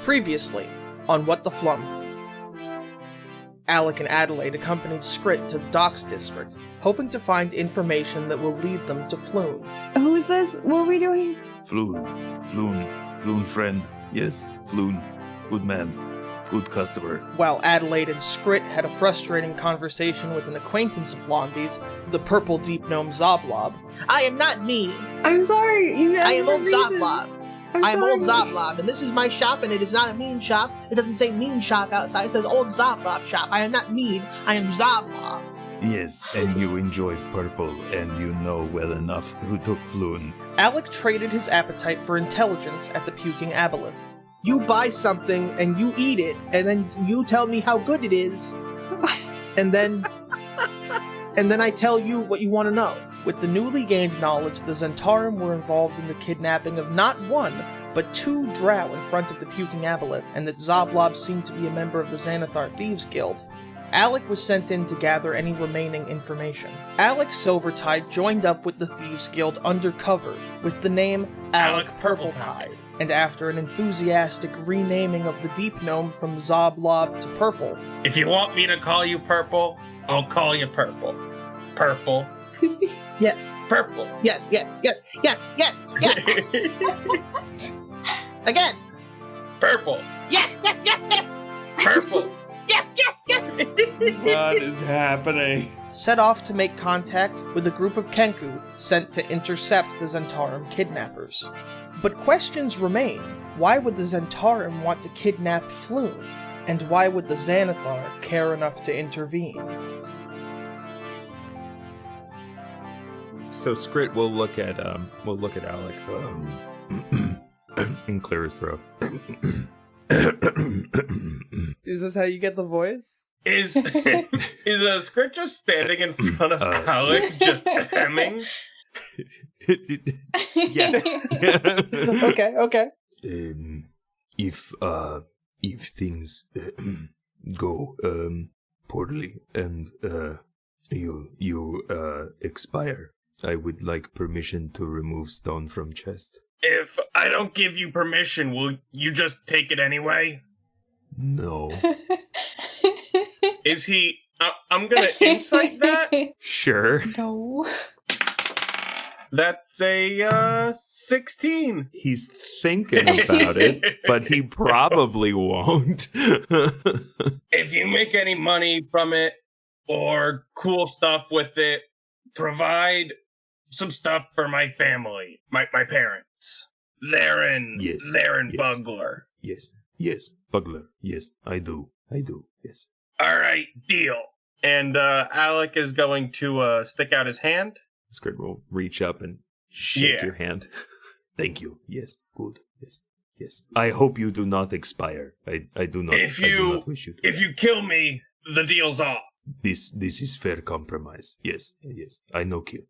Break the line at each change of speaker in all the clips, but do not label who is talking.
Previously, on What the Flumph. Alec and Adelaide accompanied Skrit to the Docks District, hoping to find information that will lead them to Floon.
Who is this? What are we doing?
Floon friend. Yes, Floon. Good man. Good customer.
While Adelaide and Skrit had a frustrating conversation with an acquaintance of Lombi's, the purple deep gnome Zoblob. I am not me!
I'm sorry.
I am old Zoblob! I am old
sorry.
Zoblob, and this is my shop, and it is not a mean shop. It doesn't say mean shop outside, it says old Zoblob shop. I am not mean, I am Zoblob.
Yes, and you enjoy purple, and you know well enough who took Floon.
Alec traded his appetite for intelligence at the Puking Aboleth. You buy something, and you eat it, and then you tell me how good it is, and then I tell you what you want to know. With the newly gained knowledge, the Zentarum were involved in the kidnapping of not one, but 2 drow in front of the Puking Aboleth, and that Zoblob seemed to be a member of the Xanathar Thieves Guild. Alec was sent in to gather any remaining information. Alec Silvertide joined up with the Thieves Guild undercover, with the name Alec Purpletide, and after an enthusiastic renaming of the Deep Gnome from Zoblob to Purple.
If you want me to call you Purple, I'll call you Purple. Purple.
Yes.
Purple.
Yes. Again.
Purple.
Yes.
Purple.
Yes.
What is happening?
Set off to make contact with a group of Kenku sent to intercept the Zentarum kidnappers. But questions remain. Why would the Zentarum want to kidnap Floon? And why would the Xanathar care enough to intervene?
So Skrit will look at Alec and clear his throat.
Is this how you get the voice?
Is Skrit just standing in front of Alec, just hemming?
Yes.
Okay.
If things go poorly and you expire, I would like permission to remove stone from chest.
If I don't give you permission, will you just take it anyway?
No.
Is he... I'm gonna insight that.
Sure.
No.
That's a 16.
He's thinking about it, but he probably won't.
If you make any money from it or cool stuff with it, provide some stuff for my family, my parents. They're in Bugler.
Yes, Bugler. Yes, I do. Yes.
All right, deal. And Alec is going to stick out his hand.
Skrit will reach up and shake your hand.
Thank you. Yes, good. Yes. I hope you do not expire. I do not.
If
I do not wish you to.
If you kill me, the deal's off.
This is fair compromise. Yes. I no kill.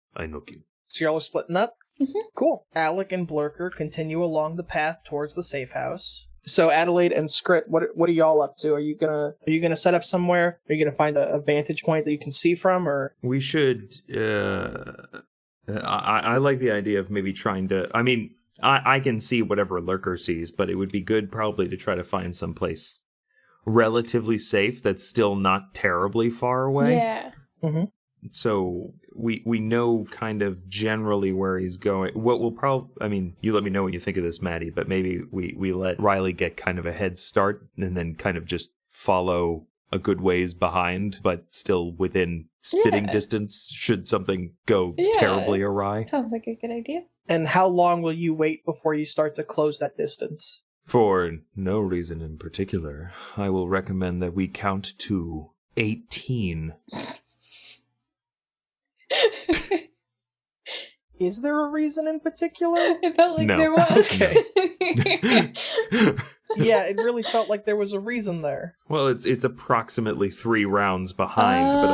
So y'all are splitting up?
Mm-hmm.
Cool. Alec and Blurker continue along the path towards the safe house. So Adelaide and Skrit, what are y'all up to? Are you gonna set up somewhere? Are you gonna find a vantage point that you can see from, or?
We should. I like the idea of maybe trying to. I mean, I can see whatever Lurker sees, but it would be good probably to try to find some place relatively safe that's still not terribly far away.
Yeah.
Mm-hmm.
So we know kind of generally where he's going. What we'll probably, I mean, you let me know what you think of this, Maddie, but maybe we let Riley get kind of a head start and then kind of just follow a good ways behind, but still within spitting distance should something go terribly awry.
Sounds like a good idea.
And how long will you wait before you start to close that distance?
For no reason in particular, I will recommend that we count to 18.
Is there a reason in particular?
It felt like
No.
there was.
Okay. Yeah, it really felt like there was a reason there.
Well, it's approximately 3 rounds behind, but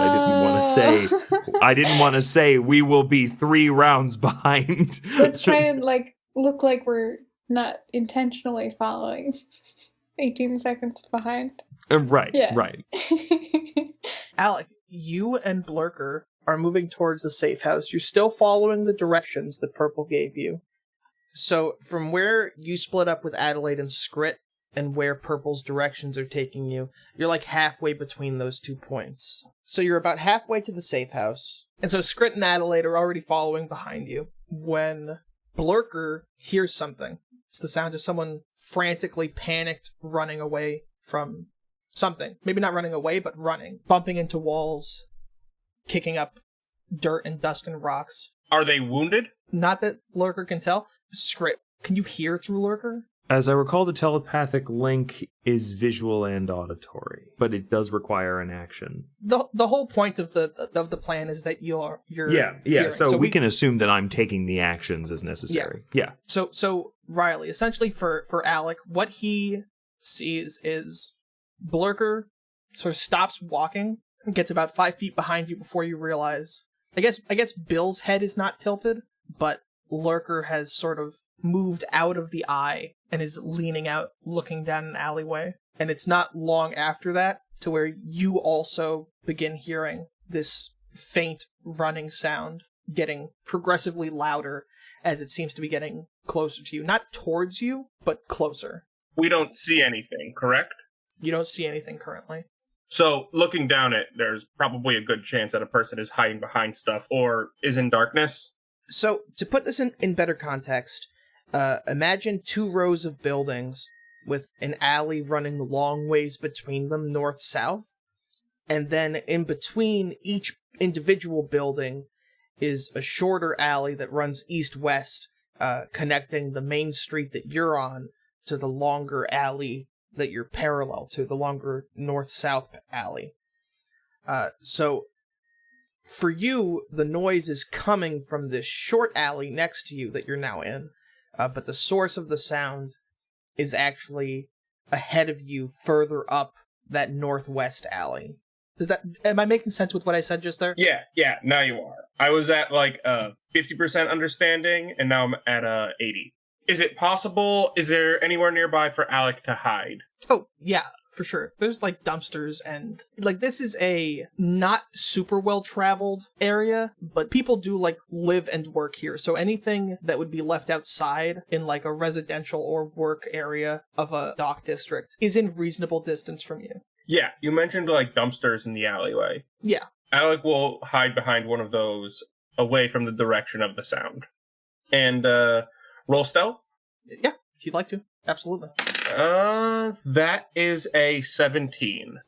I didn't want to say we will be 3 rounds behind.
Let's try and look like we're not intentionally following. 18 seconds behind.
Right,
Yeah.
right.
Alec, you and Blurker are moving towards the safe house. You're still following the directions that Purple gave you. So from where you split up with Adelaide and Scrit and where Purple's directions are taking you, you're like halfway between those 2 points. So you're about halfway to the safe house. And so Scrit and Adelaide are already following behind you when Blurker hears something. It's the sound of someone frantically panicked running away from something. Maybe not running away, but running. Bumping into walls, kicking up dirt and dust and rocks.
Are they wounded?
Not that Lurker can tell. Scrit, can you hear through Lurker?
As I recall, the telepathic link is visual and auditory, but it does require an action.
The whole point of the plan is that you're
Yeah.
hearing.
So we can assume that I'm taking the actions as necessary. Yeah.
So Riley, essentially for Alec, what he sees is Blurker sort of stops walking and gets about 5 feet behind you before you realize. I guess Bill's head is not tilted, but Lurker has sort of moved out of the eye and is leaning out, looking down an alleyway. And it's not long after that to where you also begin hearing this faint running sound getting progressively louder as it seems to be getting closer to you. Not towards you, but closer.
We don't see anything, correct?
You don't see anything currently.
So, looking down it, there's probably a good chance that a person is hiding behind stuff or is in darkness.
So, to put this in better context, imagine 2 rows of buildings with an alley running long ways between them, north-south, and then in between each individual building is a shorter alley that runs east-west, connecting the main street that you're on to the longer alley that you're parallel to, the longer north-south alley. So, for you, the noise is coming from this short alley next to you that you're now in, but the source of the sound is actually ahead of you, further up that northwest alley. Am I making sense with what I said just there?
Yeah, now you are. I was at like 50% understanding, and now I'm at 80. Is it possible? Is there anywhere nearby for Alec to hide?
Oh, yeah, for sure. There's like dumpsters and like this is a not super well traveled area, but people do like live and work here. So anything that would be left outside in like a residential or work area of a dock district is in reasonable distance from you.
Yeah, you mentioned like dumpsters in the alleyway.
Yeah.
Alec will hide behind one of those away from the direction of the sound. And roll stealth?
Yeah, if you'd like to. Absolutely.
That is a 17.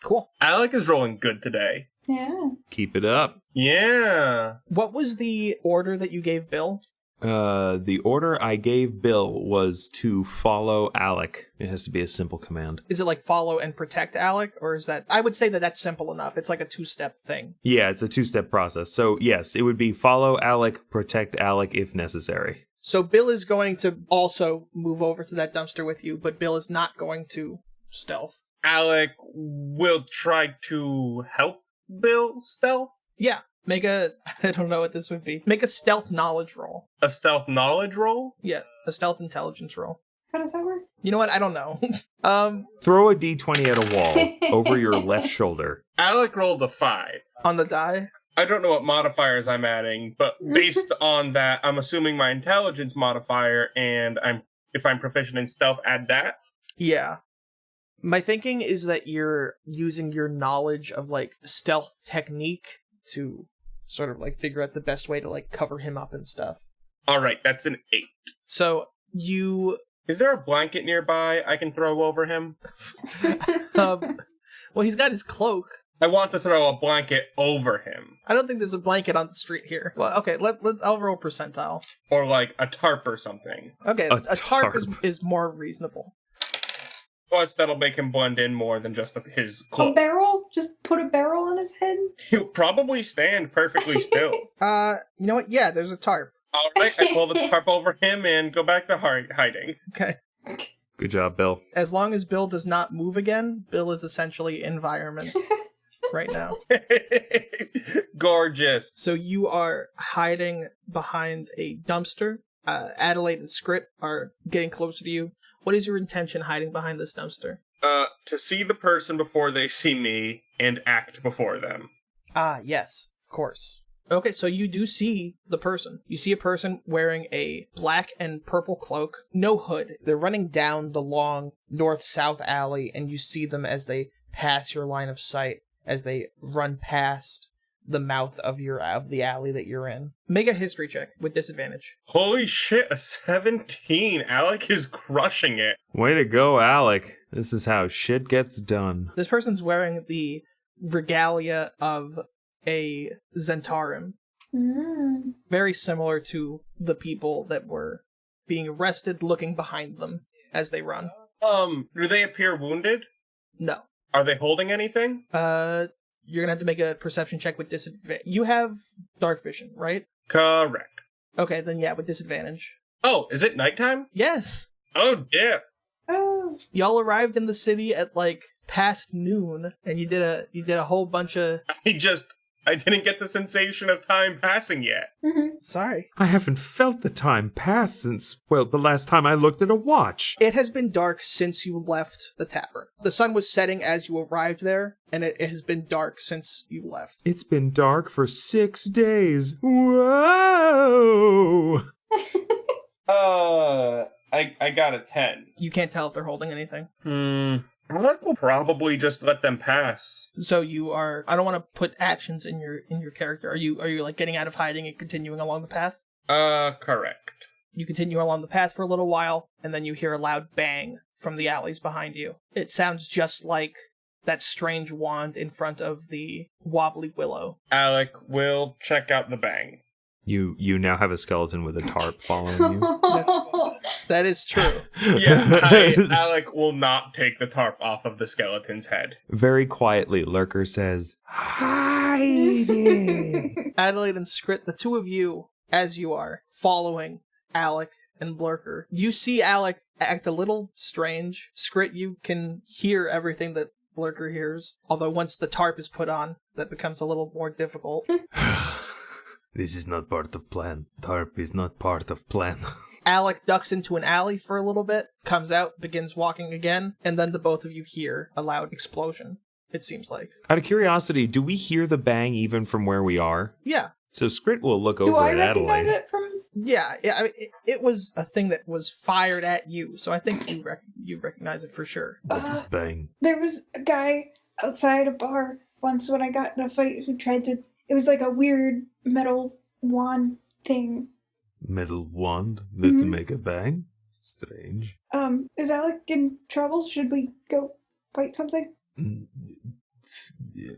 Cool.
Alec is rolling good today.
Yeah.
Keep it up.
Yeah.
What was the order that you gave Bill?
The order I gave Bill was to follow Alec. It has to be a simple command.
Is it like follow and protect Alec? Or is that... I would say that that's simple enough. It's like a 2-step thing.
Yeah, it's a 2-step process. So yes, it would be follow Alec, protect Alec if necessary.
So Bill is going to also move over to that dumpster with you, but Bill is not going to stealth.
Alec will try to help Bill stealth?
Yeah. Make a... I don't know what this would be. Make a stealth knowledge roll.
A stealth knowledge roll?
Yeah, a stealth intelligence roll.
How does that work?
You know what? I don't know.
Throw a d20 at a wall over your left shoulder.
Alec rolled a 5.
On the die?
I don't know what modifiers I'm adding, but based on that, I'm assuming my intelligence modifier, and if I'm proficient in stealth, add that.
Yeah. My thinking is that you're using your knowledge of, like, stealth technique to sort of, like, figure out the best way to, like, cover him up and stuff.
Alright, that's an 8.
So, you...
Is there a blanket nearby I can throw over him?
Well, he's got his cloak.
I want to throw a blanket over him.
I don't think there's a blanket on the street here. Well, okay, I'll roll percentile.
Or like a tarp or something.
Okay,
A
a tarp
tarp.
is more reasonable.
Plus, that'll make him blend in more than just his
A
cloak.
barrel? Just put a barrel on his head?
He'll probably stand perfectly still.
You know what? Yeah, there's a tarp.
Alright, I pull the tarp over him and go back to hiding.
Okay.
Good job, Bill.
As long as Bill does not move again, Bill is essentially environment right now.
Gorgeous.
So you are hiding behind a dumpster. Adelaide and Scrit are getting closer to you. What is your intention hiding behind this dumpster?
To see the person before they see me and act before them.
Ah, yes, of course. Okay, so you do see the person. You see a person wearing a black and purple cloak, no hood. They're running down the long north-south alley, and you see them as they pass your line of sight, as they run past the mouth of the alley that you're in. Make a history check with disadvantage.
Holy shit, a 17. Alec is crushing it.
Way to go, Alec. This is how shit gets done.
This person's wearing the regalia of a Zentarim. Very similar to the people that were being arrested looking behind them as they run.
Do they appear wounded?
No.
Are they holding anything?
You're gonna have to make a perception check with disadvantage. You have dark vision, right?
Correct.
Okay, then yeah, with disadvantage.
Oh, is it nighttime?
Yes!
Oh, yeah.
Oh.
Y'all arrived in the city at like past noon, and you did a whole bunch of...
I didn't get the sensation of time passing yet.
Sorry.
I haven't felt the time pass since, well, the last time I looked at a watch.
It has been dark since you left the tavern. The sun was setting as you arrived there, and it has been dark since you left.
It's been dark for 6 days. Whoa!
I got a 10.
You can't tell if they're holding anything.
Alec will probably just let them pass.
So you are... I don't want to put actions in your character. Are you like getting out of hiding and continuing along the path?
Correct.
You continue along the path for a little while, and then you hear a loud bang from the alleys behind you. It sounds just like that strange wand in front of the wobbly willow.
Alec will check out the bang.
You now have a skeleton with a tarp following you.
That is true.
Yeah, Alec will not take the tarp off of the skeleton's head.
Very quietly, Lurker says, hiding.
Adelaide and Skrit, the two of you, as you are, following Alec and Lurker. You see Alec act a little strange. Skrit, you can hear everything that Lurker hears. Although once the tarp is put on, that becomes a little more difficult.
This is not part of plan. Tarp is not part of plan.
Alec ducks into an alley for a little bit, comes out, begins walking again, and then the both of you hear a loud explosion, it seems like.
Out of curiosity, do we hear the bang even from where we are?
Yeah.
So Skrit will look
Do
over
I
at
recognize
Adelaide.
it from...
Yeah, I mean, it was a thing that was fired at you, so I think you recognize it for sure.
What is bang?
There was a guy outside a bar once when I got in a fight who tried to... It was like a weird metal wand thing.
Metal wand that make a bang? Strange.
Is Alec in trouble? Should we go fight something?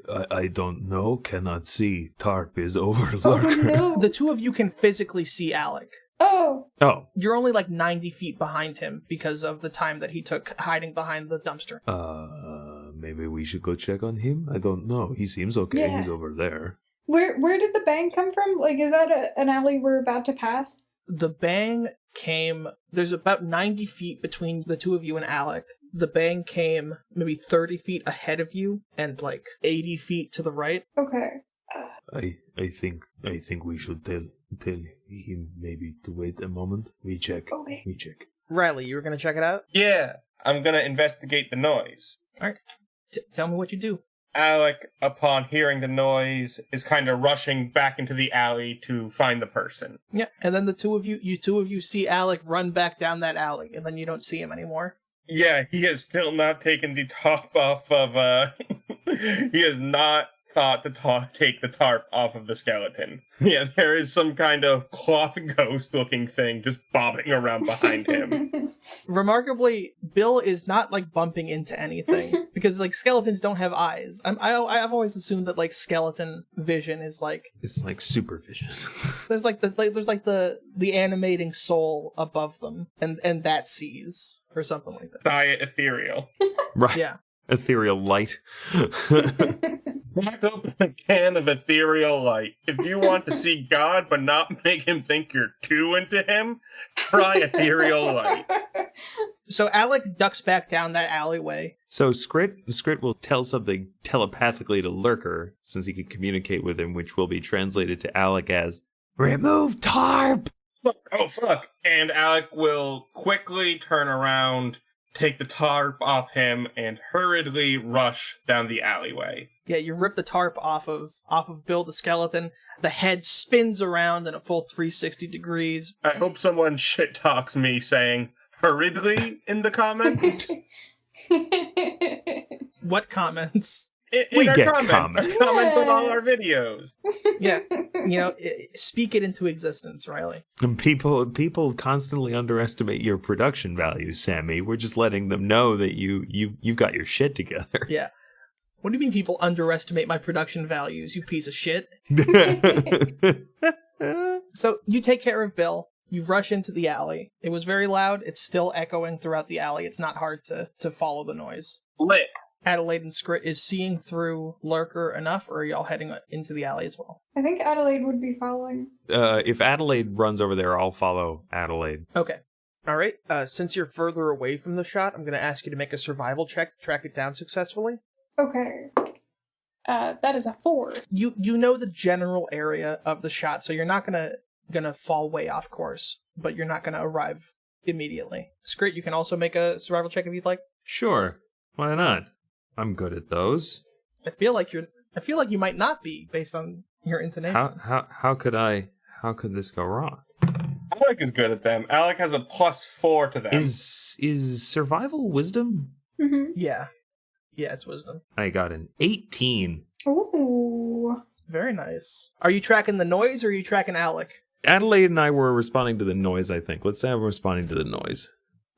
I don't know, cannot see. Tarp is over
Oh
Lurker.
no!
The two of you can physically see Alec.
Oh!
You're only like 90 feet behind him because of the time that he took hiding behind the dumpster.
Maybe we should go check on him? I don't know. He seems okay.
Yeah.
He's over there.
Where did the bang come from? Like, is that an alley we're about to pass?
The bang came... There's about 90 feet between the two of you and Alec. The bang came maybe 30 feet ahead of you and like 80 feet to the right.
Okay.
I think we should tell him maybe to wait a moment. We check.
Okay.
We check.
Riley, you were going to check it out?
Yeah, I'm gonna investigate the noise.
Alright. Tell me what you do.
Alec, upon hearing the noise, is kind of rushing back into the alley to find the person.
Yeah, and then the two of you see Alec run back down that alley, and then you don't see him anymore.
Yeah, he has still not taken the top off of, he has not thought to take the tarp off of the skeleton. Yeah, there is some kind of cloth ghost looking thing just bobbing around behind him.
Remarkably, Bill is not like bumping into anything because like skeletons don't have eyes. I've always assumed that like skeleton vision is like
It's like supervision.
there's the animating soul above them, and that sees or something like that.
Diet ethereal.
Right.
Yeah.
Ethereal light.
Crack open a can of ethereal light. If you want to see God but not make him think you're too into him, try ethereal light.
So Alec ducks back down that alleyway.
So Skrit will tell something telepathically to Lurker, since he can communicate with him, which will be translated to Alec as, "Remove tarp!"
Oh, fuck. And Alec will quickly turn around take the tarp off him, and hurriedly rush down the alleyway.
Yeah, you rip the tarp off of Bill the skeleton. The head spins around in a full 360 degrees.
I hope someone shit talks me saying hurriedly in the comments.
What comments?
In our
get
comments.
comments.
Our comments on all our videos.
Yeah, speak it into existence, Riley.
And people constantly underestimate your production value, Sammy. We're just letting them know that you've got your shit together.
Yeah. What do you mean people underestimate my production values, you piece of shit? So you take care of Bill. You rush into the alley. It was very loud. It's still echoing throughout the alley. It's not hard to follow the noise.
Lit.
Adelaide and Scrit is seeing through Lurker enough, or are y'all heading into the alley as well?
I think Adelaide would be following.
If Adelaide runs over there, I'll follow Adelaide.
Okay. All right. Since you're further away from the shot, I'm going to ask you to make a survival check to track it down successfully.
Okay. That is a 4.
You know the general area of the shot, so you're not gonna fall way off course, but you're not gonna arrive immediately. Scrit, you can also make a survival check if you'd like.
Sure, why not? I'm good at those.
I feel like you might not be based on your intonation.
How could this go wrong?
Alec is good at them. Alec has a +4 to them.
Is survival wisdom?
Mm-hmm.
Yeah, it's wisdom.
I got an 18.
Ooh.
Very nice. Are you tracking the noise or are you tracking Alec?
Adelaide and I were responding to the noise, I think. Let's say I'm responding to the noise.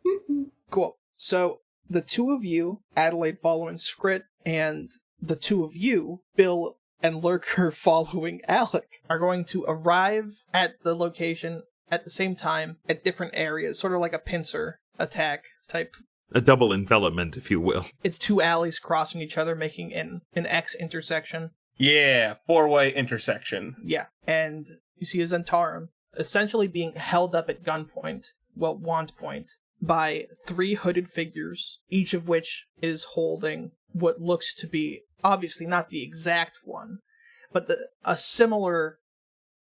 Mm-hmm.
Cool. So the two of you, Adelaide following Scrit, and the two of you, Bill and Lurker following Alec, are going to arrive at the location at the same time at different areas, sort of like a pincer attack type.
A double envelopment, if you will.
It's two alleys crossing each other, making an X intersection.
Yeah, 4-way intersection.
Yeah, and you see a Zentarum essentially being held up at gunpoint, well, wand point, by 3 hooded figures, each of which is holding what looks to be, obviously not the exact one, but a similar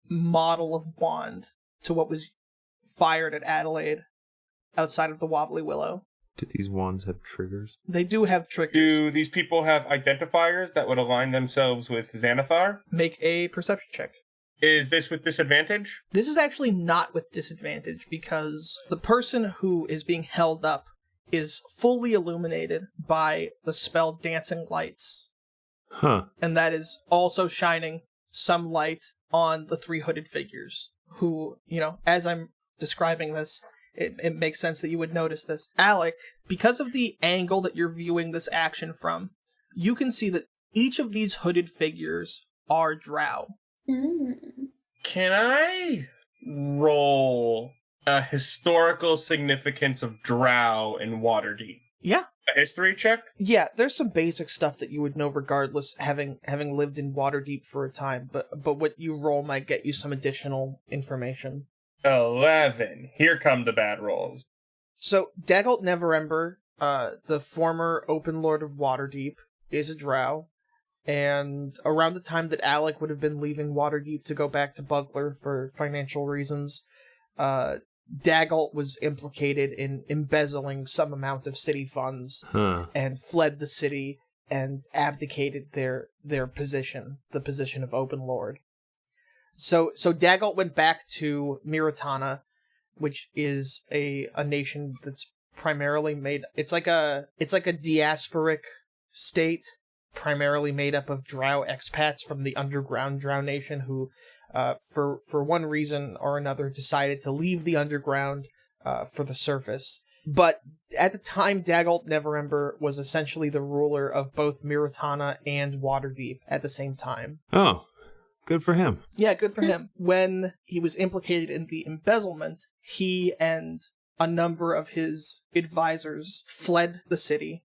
model of wand to what was fired at Adelaide outside of the Wobbly Willow.
Do these wands have triggers?
They do have triggers.
Do these people have identifiers that would align themselves with Xanathar?
Make a perception check.
Is this with disadvantage?
This is actually not with disadvantage because the person who is being held up is fully illuminated by the spell Dancing Lights.
Huh.
And that is also shining some light on the 3 hooded figures who, as I'm describing this, it makes sense that you would notice this. Alec, because of the angle that you're viewing this action from, you can see that each of these hooded figures are drow.
Mm.
Can I roll a historical significance of drow in Waterdeep?
Yeah.
A history check?
Yeah, there's some basic stuff that you would know regardless, having lived in Waterdeep for a time, but what you roll might get you some additional information.
11. Here come the bad rolls.
So, Daggalt Neverember, the former Open Lord of Waterdeep, is a drow, and around the time that Alec would have been leaving Waterdeep to go back to Bugler for financial reasons, Daggalt was implicated in embezzling some amount of city funds and fled the city and abdicated their position, the position of Open Lord. So Daggalt went back to Miratana, which is a nation that's primarily made. It's like a diasporic state, primarily made up of drow expats from the underground drow nation who, for one reason or another, decided to leave the underground for the surface. But at the time, Daggalt Neverember was essentially the ruler of both Miratana and Waterdeep at the same time.
Oh. Good for him.
Yeah, good for him. When he was implicated in the embezzlement, he and a number of his advisors fled the city.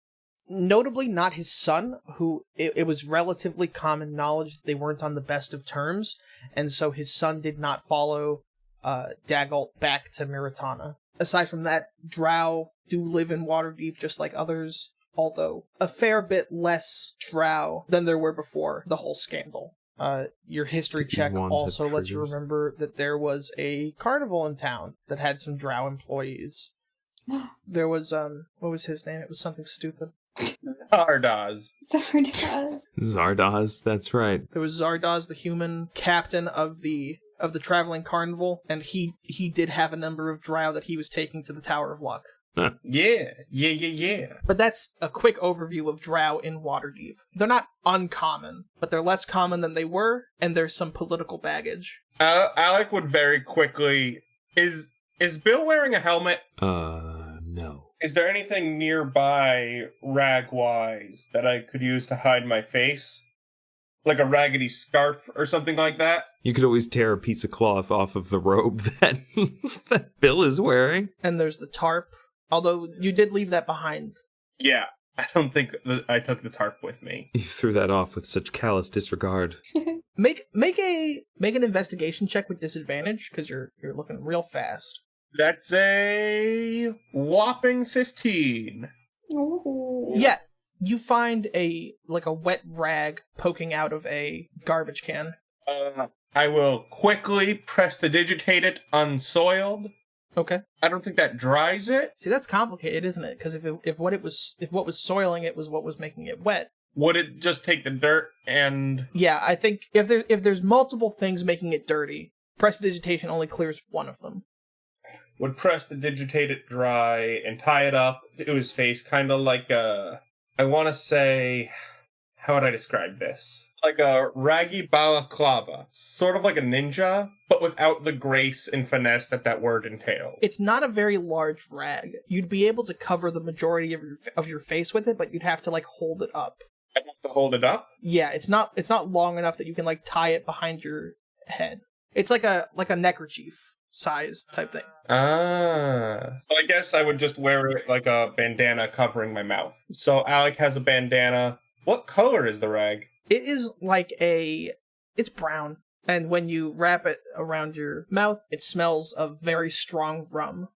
Notably not his son, who it was relatively common knowledge that they weren't on the best of terms, and so his son did not follow Daggalt back to Miratana. Aside from that, drow do live in Waterdeep just like others, although a fair bit less drow than there were before the whole scandal. Your history check also lets you remember that there was a carnival in town that had some drow employees. There was, what was his name? It was something stupid.
Zardoz.
Zardoz, that's right.
There was Zardoz, the human captain of the traveling carnival, and he did have a number of drow that he was taking to the Tower of Luck.
Yeah.
But that's a quick overview of drow in Waterdeep. They're not uncommon, but they're less common than they were, and there's some political baggage.
Alec would very quickly... Is Bill wearing a helmet?
No.
Is there anything nearby, rag-wise, that I could use to hide my face? Like a raggedy scarf or something like that?
You could always tear a piece of cloth off of the robe that, that Bill is wearing.
And there's the tarp, although you did leave that behind.
Yeah, I don't think I took the tarp with me.
You threw that off with such callous disregard.
Make an investigation check with disadvantage, because you're looking real fast.
That's a whopping 15.
Ooh.
Yeah, you find a wet rag poking out of a garbage can.
I will quickly prestidigitate it unsoiled.
Okay.
I don't think that dries it.
See, that's complicated, isn't it? Because if what was soiling it was what was making it wet.
Would it just take the dirt and...
Yeah, I think if there's multiple things making it dirty, prestidigitation only clears one of them.
Would prestidigitate it dry and tie it up to his face, kind of like a... I want to say... How would I describe this? Like a raggy balaclava. Sort of like a ninja, but without the grace and finesse that word entails.
It's not a very large rag. You'd be able to cover the majority of your face with it, but you'd have to hold it up.
I'd have to hold it up?
Yeah, it's not long enough that you can tie it behind your head. It's like a neckerchief size type thing.
So I guess I would just wear it like a bandana covering my mouth. So Alec has a bandana. What color is the rag?
It is it's brown. And when you wrap it around your mouth, it smells of very strong rum.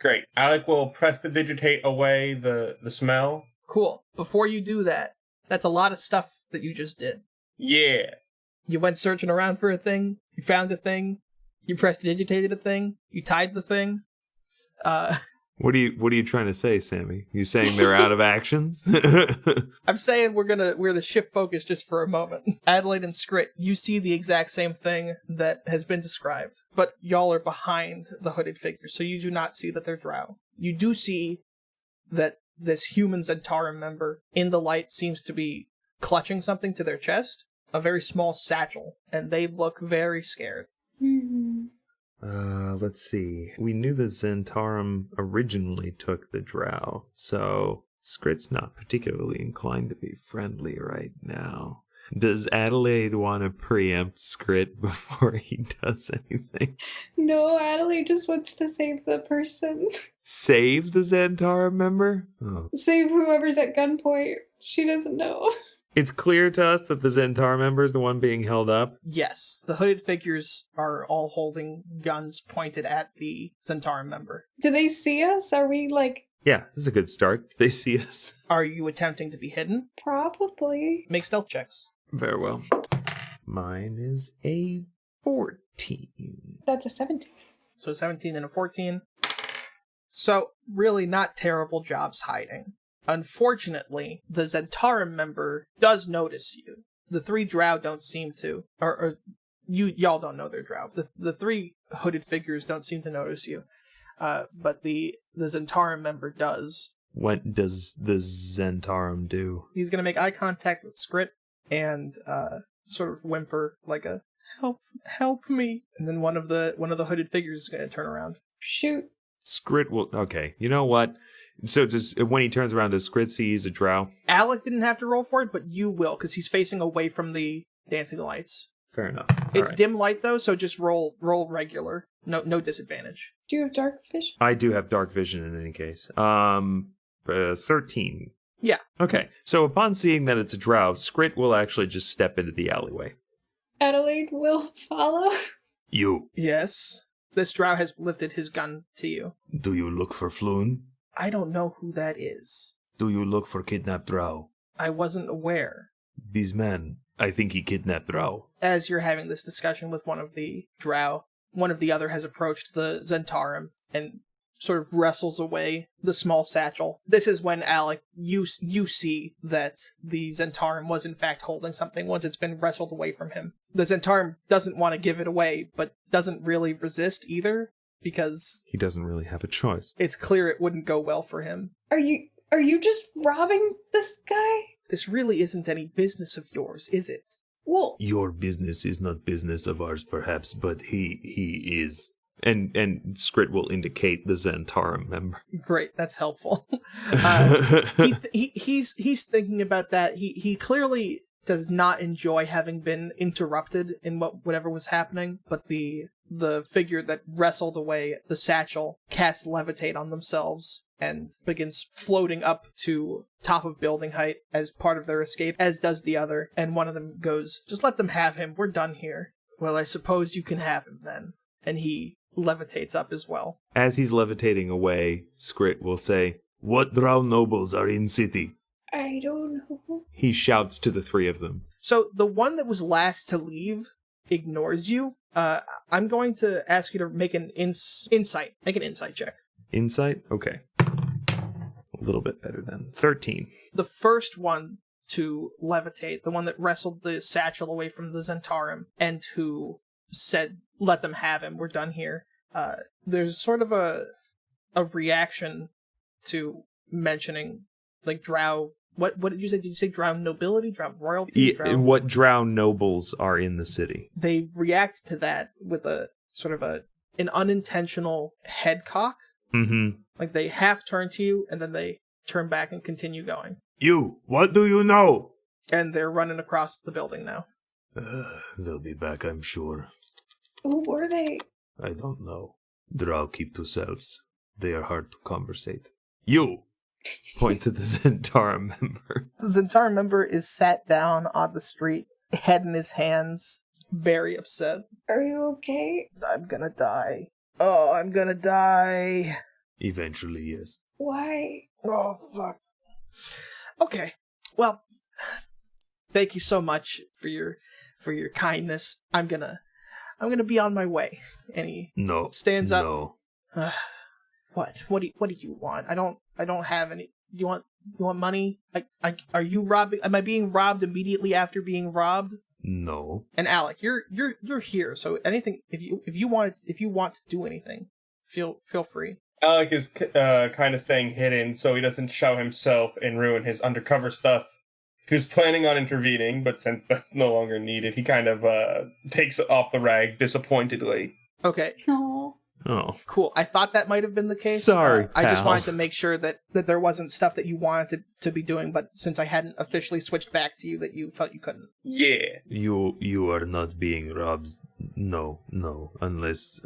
Great. Alec will prestidigitate away the smell.
Cool. Before you do that, that's a lot of stuff that you just did.
Yeah.
You went searching around for a thing, you found a thing, you prestidigitated a thing, you tied the thing.
What are you trying to say, Sammy? You saying they're out of actions?
I'm saying we're to shift focus just for a moment. Adelaide and Scrit, you see the exact same thing that has been described, but y'all are behind the hooded figure, so you do not see that they're drow. You do see that this human Zentarum member in the light seems to be clutching something to their chest, a very small satchel, and they look very scared.
Mm-hmm.
Let's see. We knew the Zentarum originally took the drow, so Scrit's not particularly inclined to be friendly right now. Does Adelaide want to preempt Scrit before he does anything?
No, Adelaide just wants to save the person.
Save the Zentarum member? Oh.
Save whoever's at gunpoint. She doesn't know.
It's clear to us that the Zentarum member is the one being held up?
Yes, the hooded figures are all holding guns pointed at the Zentarum member.
Do they see us? Are we
Yeah, this is a good start. Do they see us?
Are you attempting to be hidden?
Probably.
Make stealth checks.
Very well. Mine is a 14.
That's a 17.
So 17 and a 14. So, really not terrible jobs hiding. Unfortunately, the Zentarum member does notice you. The three drow don't seem to, or y'all don't know they're drow. The three hooded figures don't seem to notice you, but the Zentarum member does.
What does the Zentarum do?
He's gonna make eye contact with Scrit and sort of whimper like a help me, and then one of the hooded figures is gonna turn around.
Shoot.
Scrit will. Okay, you know what? So when he turns around, does Scrit see he's a drow?
Alec didn't have to roll for it, but you will, because he's facing away from the dancing lights.
Fair enough.
It's dim light, though, so just roll regular. No disadvantage.
Do you have dark vision?
I do have dark vision in any case. 13.
Yeah.
Okay, so upon seeing that it's a drow, Scrit will actually just step into the alleyway.
Adelaide will follow.
You,
Yes. This drow has lifted his gun to you.
do you look for Floon?
I don't know who that is.
Do you look for kidnapped drow?
I wasn't aware.
These men, I think he kidnapped drow.
As you're having this discussion with one of the drow, one of the other has approached the Zentarum and sort of wrestles away the small satchel. This is when, Alec, you see that the Zentarum was in fact holding something once it's been wrestled away from him. The Zentarum doesn't want to give it away, but doesn't really resist either, because
he doesn't really have a choice.
It's clear it wouldn't go well for him.
Are you just robbing this guy?
This really isn't any business of yours, is it?
Well,
Your business is not business of ours, perhaps, but he is.
And Skrit will indicate the Zentarum member.
Great, that's helpful. He's thinking about that. He clearly does not enjoy having been interrupted in whatever was happening, but the figure that wrestled away the satchel casts levitate on themselves and begins floating up to top of building height as part of their escape, as does the other, and one of them goes, "Just let them have him, we're done here." "Well, I suppose you can have him then." And he levitates up as well.
As he's levitating away, Skrit will say,
What drow nobles are in city?
I don't know.
he shouts to the three of them.
So the one that was last to leave ignores you. I'm going to ask you to make an insight. Make an insight check.
Insight? Okay. A little bit better then. 13.
The first one to levitate, the one that wrestled the satchel away from the Zentarum, and who said, "Let them have him, we're done here." There's sort of a reaction to mentioning, like, drow. What did you say? Did you say drow nobility, drow royalty?
What drow nobles are in the city?
They react to that with a sort of an unintentional head cock.
Mm-hmm.
Like they half turn to you, and then they turn back and continue going.
You, what do you know?
And they're running across the building now.
They'll be back, I'm sure.
Who were they?
I don't know. Drow keep to selves. They are hard to conversate. You!
Point to the Zentarum member.
The Zentarum member is sat down on the street, head in his hands, very upset.
Are you okay?
I'm gonna die. Oh, I'm gonna die.
Eventually, yes.
Why?
Oh, fuck. Okay. Well, thank you so much for your kindness. I'm gonna be on my way. And he stands up.
No.
What? What do you want? I don't have any. You want money? Are you robbing? Am I being robbed immediately after being robbed?
No.
And Alec, you're here. So anything, if you want to do anything, feel free.
Alec is kind of staying hidden so he doesn't show himself and ruin his undercover stuff. He was planning on intervening, but since that's no longer needed, he kind of takes off the rag disappointedly.
Okay.
No.
Oh.
Cool. I thought that might have been the case.
Sorry,
I just
pal.
wanted to make sure that there wasn't stuff that you wanted to be doing, but since I hadn't officially switched back to you, that you felt you couldn't.
Yeah.
You are not being robbed. No, unless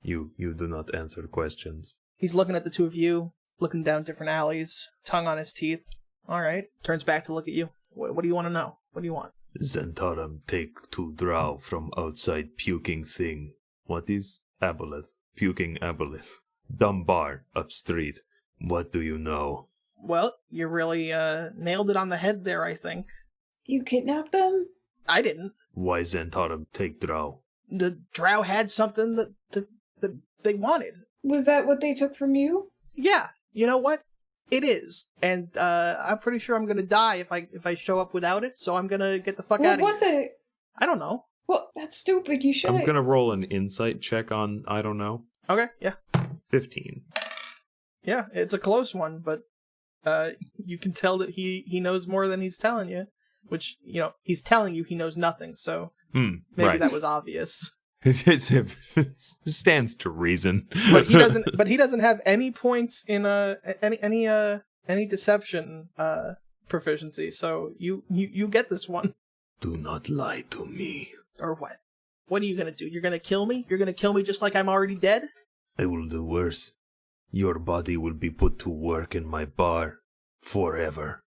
you do not answer questions.
He's looking at the two of you, looking down different alleys, tongue on his teeth. All right. Turns back to look at you. What do you want to know? What do you want?
Zentarum take 2 drow from outside puking thing. What is? Aboleth. Puking aboleth. Dumbar up street. What do you know?
Well, you really nailed it on the head there, I think.
You kidnapped them?
I didn't.
Why Zentarum take drow?
The drow had something that they wanted.
Was that what they took from you?
Yeah, you know what? It is. And I'm pretty sure I'm gonna die if I show up without it, so I'm gonna get the fuck out of here.
What was it?
I don't know.
Well, that's stupid. You should.
I'm going to roll an insight check on, I don't know.
Okay, yeah.
15.
Yeah, it's a close one, but you can tell that he knows more than he's telling you. Which, he's telling you he knows nothing, so maybe
right.
that was obvious.
It stands to reason.
But he doesn't have any points in any deception proficiency, so you get this one.
Do not lie to me.
Or what? What are you gonna do? You're gonna kill me? You're gonna kill me just like I'm already dead?
I will do worse. Your body will be put to work in my bar forever.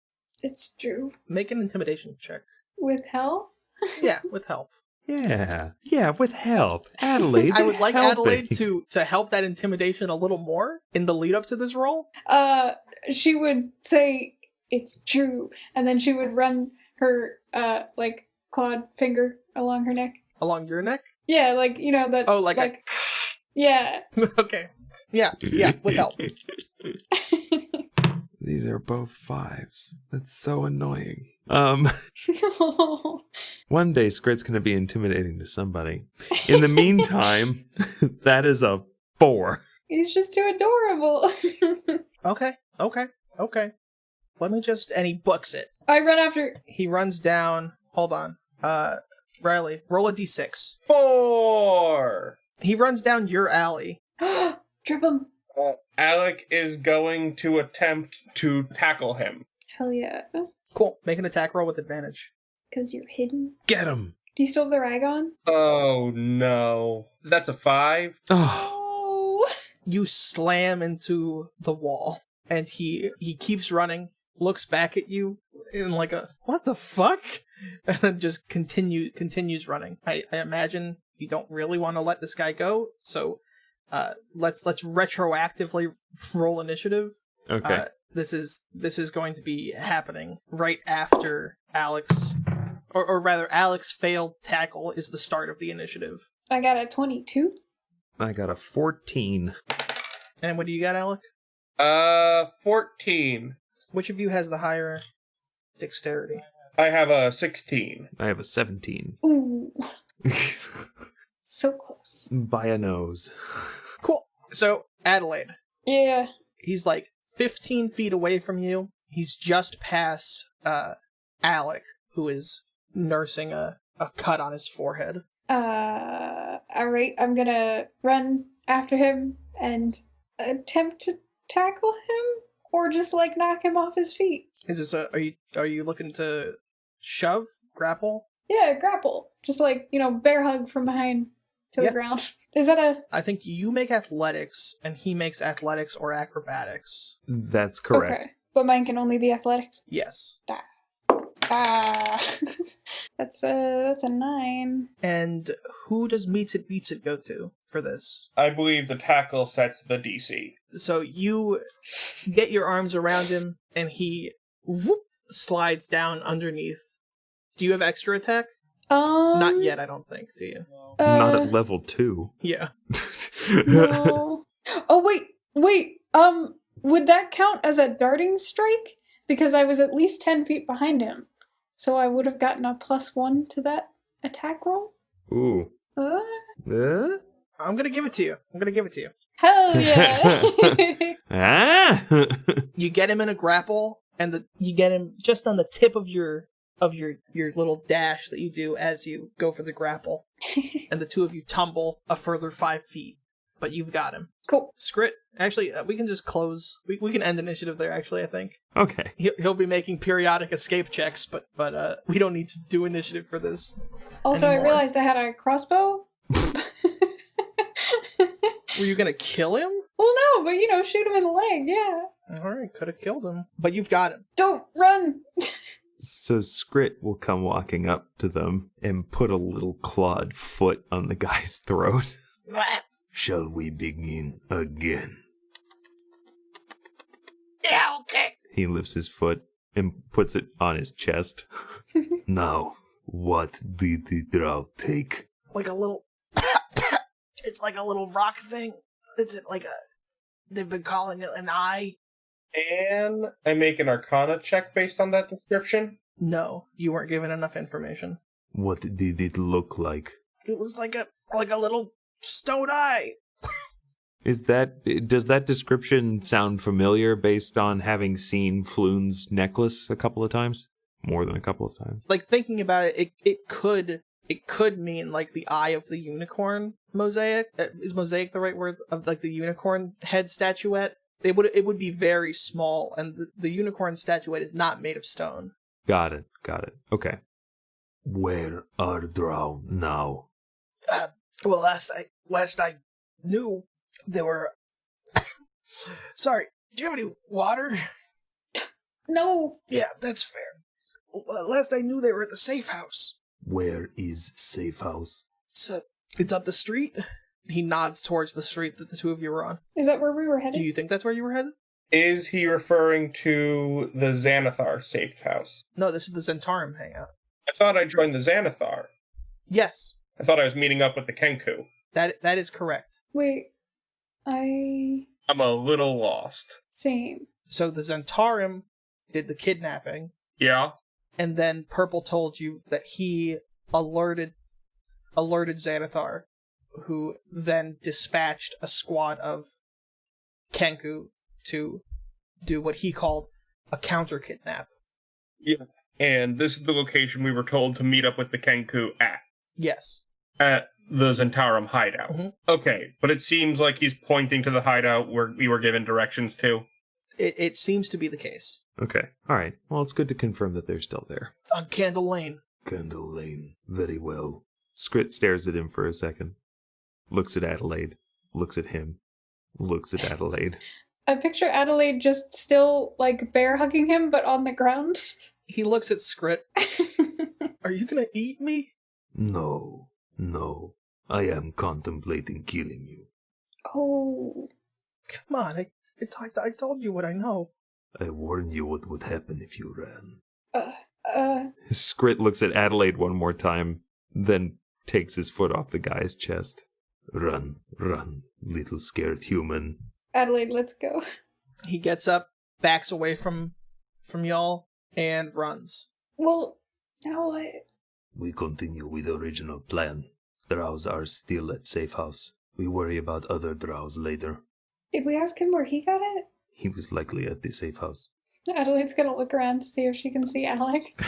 It's true.
Make an intimidation check.
With help?
Yeah, with help.
Yeah, with help. Adelaide.
I would like Adelaide to help that intimidation a little more in the lead up to this roll.
She would say it's true, and then she would run her clawed finger along her neck.
Along your neck?
Yeah, that.
Oh, like
yeah.
Okay. Yeah, with help.
These are both 5s. That's so annoying. One day Scrit's gonna be intimidating to somebody. In the meantime, that is a 4.
He's just too adorable.
Okay. Let me just... And he books it.
I run after...
He runs down... Hold on. Riley, roll a d6.
4!
He runs down your alley.
Trip him.
Alec is going to attempt to tackle him.
Hell yeah.
Cool. Make an attack roll with advantage.
Because you're hidden.
Get him!
Do you still have the rag on?
Oh no. That's a 5.
Oh,
Oh.
You slam into the wall, and he keeps running, looks back at you in like a, what the fuck? And then just continues running. I imagine you don't really want to let this guy go, so let's retroactively roll initiative.
okay.
This is going to be happening right after Alex, or rather Alex failed tackle is the start of the initiative.
I got a 22.
I got a 14.
And what do you got, Alec?
14.
Which of you has the higher dexterity?
I have a 16.
I have a 17.
Ooh. So close.
By a nose.
Cool. So, Adelaide.
Yeah.
He's like 15 feet away from you. He's just past Alec, who is nursing a cut on his forehead.
Alright, I'm gonna run after him and attempt to tackle him, or just like knock him off his feet.
Is this are you looking to shove, grapple?
Yeah, grapple. Just like, bear hug from behind to the ground. Is that a...
I think you make athletics, and he makes athletics or acrobatics.
That's correct.
Okay. But mine can only be athletics.
Yes.
That's a 9.
And who does Meets It go to for this?
I believe the tackle sets the DC.
So you get your arms around him, and he slides down underneath. Do you have extra attack? Not yet, I don't think. Do you?
Not at level 2.
Yeah.
No. Oh wait. Would that count as a darting strike? Because I was at least 10 feet behind him. So I would have gotten a +1 to that attack roll?
Ooh.
I'm gonna give it to you.
Hell yeah!
Ah!
You get him in a grapple, and you get him just on the tip of your little dash that you do as you go for the grapple. And the two of you tumble a further 5 feet. But you've got him.
Cool.
Scrit. Actually, we can just close. We can end initiative there, actually, I think.
Okay.
He'll be making periodic escape checks, but we don't need to do initiative for this.
Also,
anymore.
I realized I had a crossbow.
Were you gonna kill him?
Well, no, but shoot him in the leg, yeah.
Alright, could have killed him. But you've got him.
Don't run!
So Scrit will come walking up to them and put a little clawed foot on the guy's throat.
Shall we begin again?
Yeah, okay.
He lifts his foot and puts it on his chest.
Now, what did the drow take?
Like a little... It's like a little rock thing. It's like they've been calling it an eye.
And I make an Arcana check based on that description.
No, you weren't given enough information.
What did it look like?
It was like a little stone eye.
Does that description sound familiar based on having seen Floon's necklace a couple of times? More than a couple of times.
Like, thinking about it, it could mean like the eye of the unicorn mosaic. Is mosaic the right word? Of like the unicorn head statuette? It would be very small, and the unicorn statuette is not made of stone.
Got it. Okay.
Where are drow now?
Well, last I knew, they were... Sorry, do you have any water?
No.
Yeah, that's fair. Last I knew, they were at the safe house.
Where is safe house?
It's up the street. He nods towards the street that the two of you were on.
Is that where we were headed?
Do you think that's where you were headed?
Is he referring to the Xanathar safe house?
No, this is the Zentarum hangout.
I thought I joined the Xanathar.
Yes,
I thought I was meeting up with the Kenku.
that is correct.
Wait.
I'm a little lost.
Same.
So the Zentarum did the kidnapping,
Yeah?
and then Purple told you that he alerted Xanathar, who then dispatched a squad of Kenku to do what he called a counter-kidnap.
Yeah. And this is the location we were told to meet up with the Kenku at.
Yes.
At the Zentarum hideout.
Mhm.
Okay, but it seems like he's pointing to the hideout where we were given directions to.
It seems to be the case.
Okay. All right. Well, it's good to confirm that they're still there.
On Candle Lane.
Candle Lane. Very well.
Scrit stares at him for a second, looks at Adelaide, looks at him, looks at Adelaide.
I picture Adelaide just still, like, bear hugging him, but on the ground.
He looks at Scrit. Are you gonna eat me?
No. No. I am contemplating killing you.
Oh.
Come on, I told you what I know.
I warned you what would happen if you ran.
Scrit looks at Adelaide one more time, then takes his foot off the guy's chest.
Run, run, little scared human.
Adelaide, let's go.
He gets up, backs away from y'all, and runs.
Well, now what?
We continue with the original plan. Drows are still at safe house. We worry about other drows later.
Did we ask him where he got it?
He was likely at the safe house.
Adelaide's gonna look around to see if she can see Alec.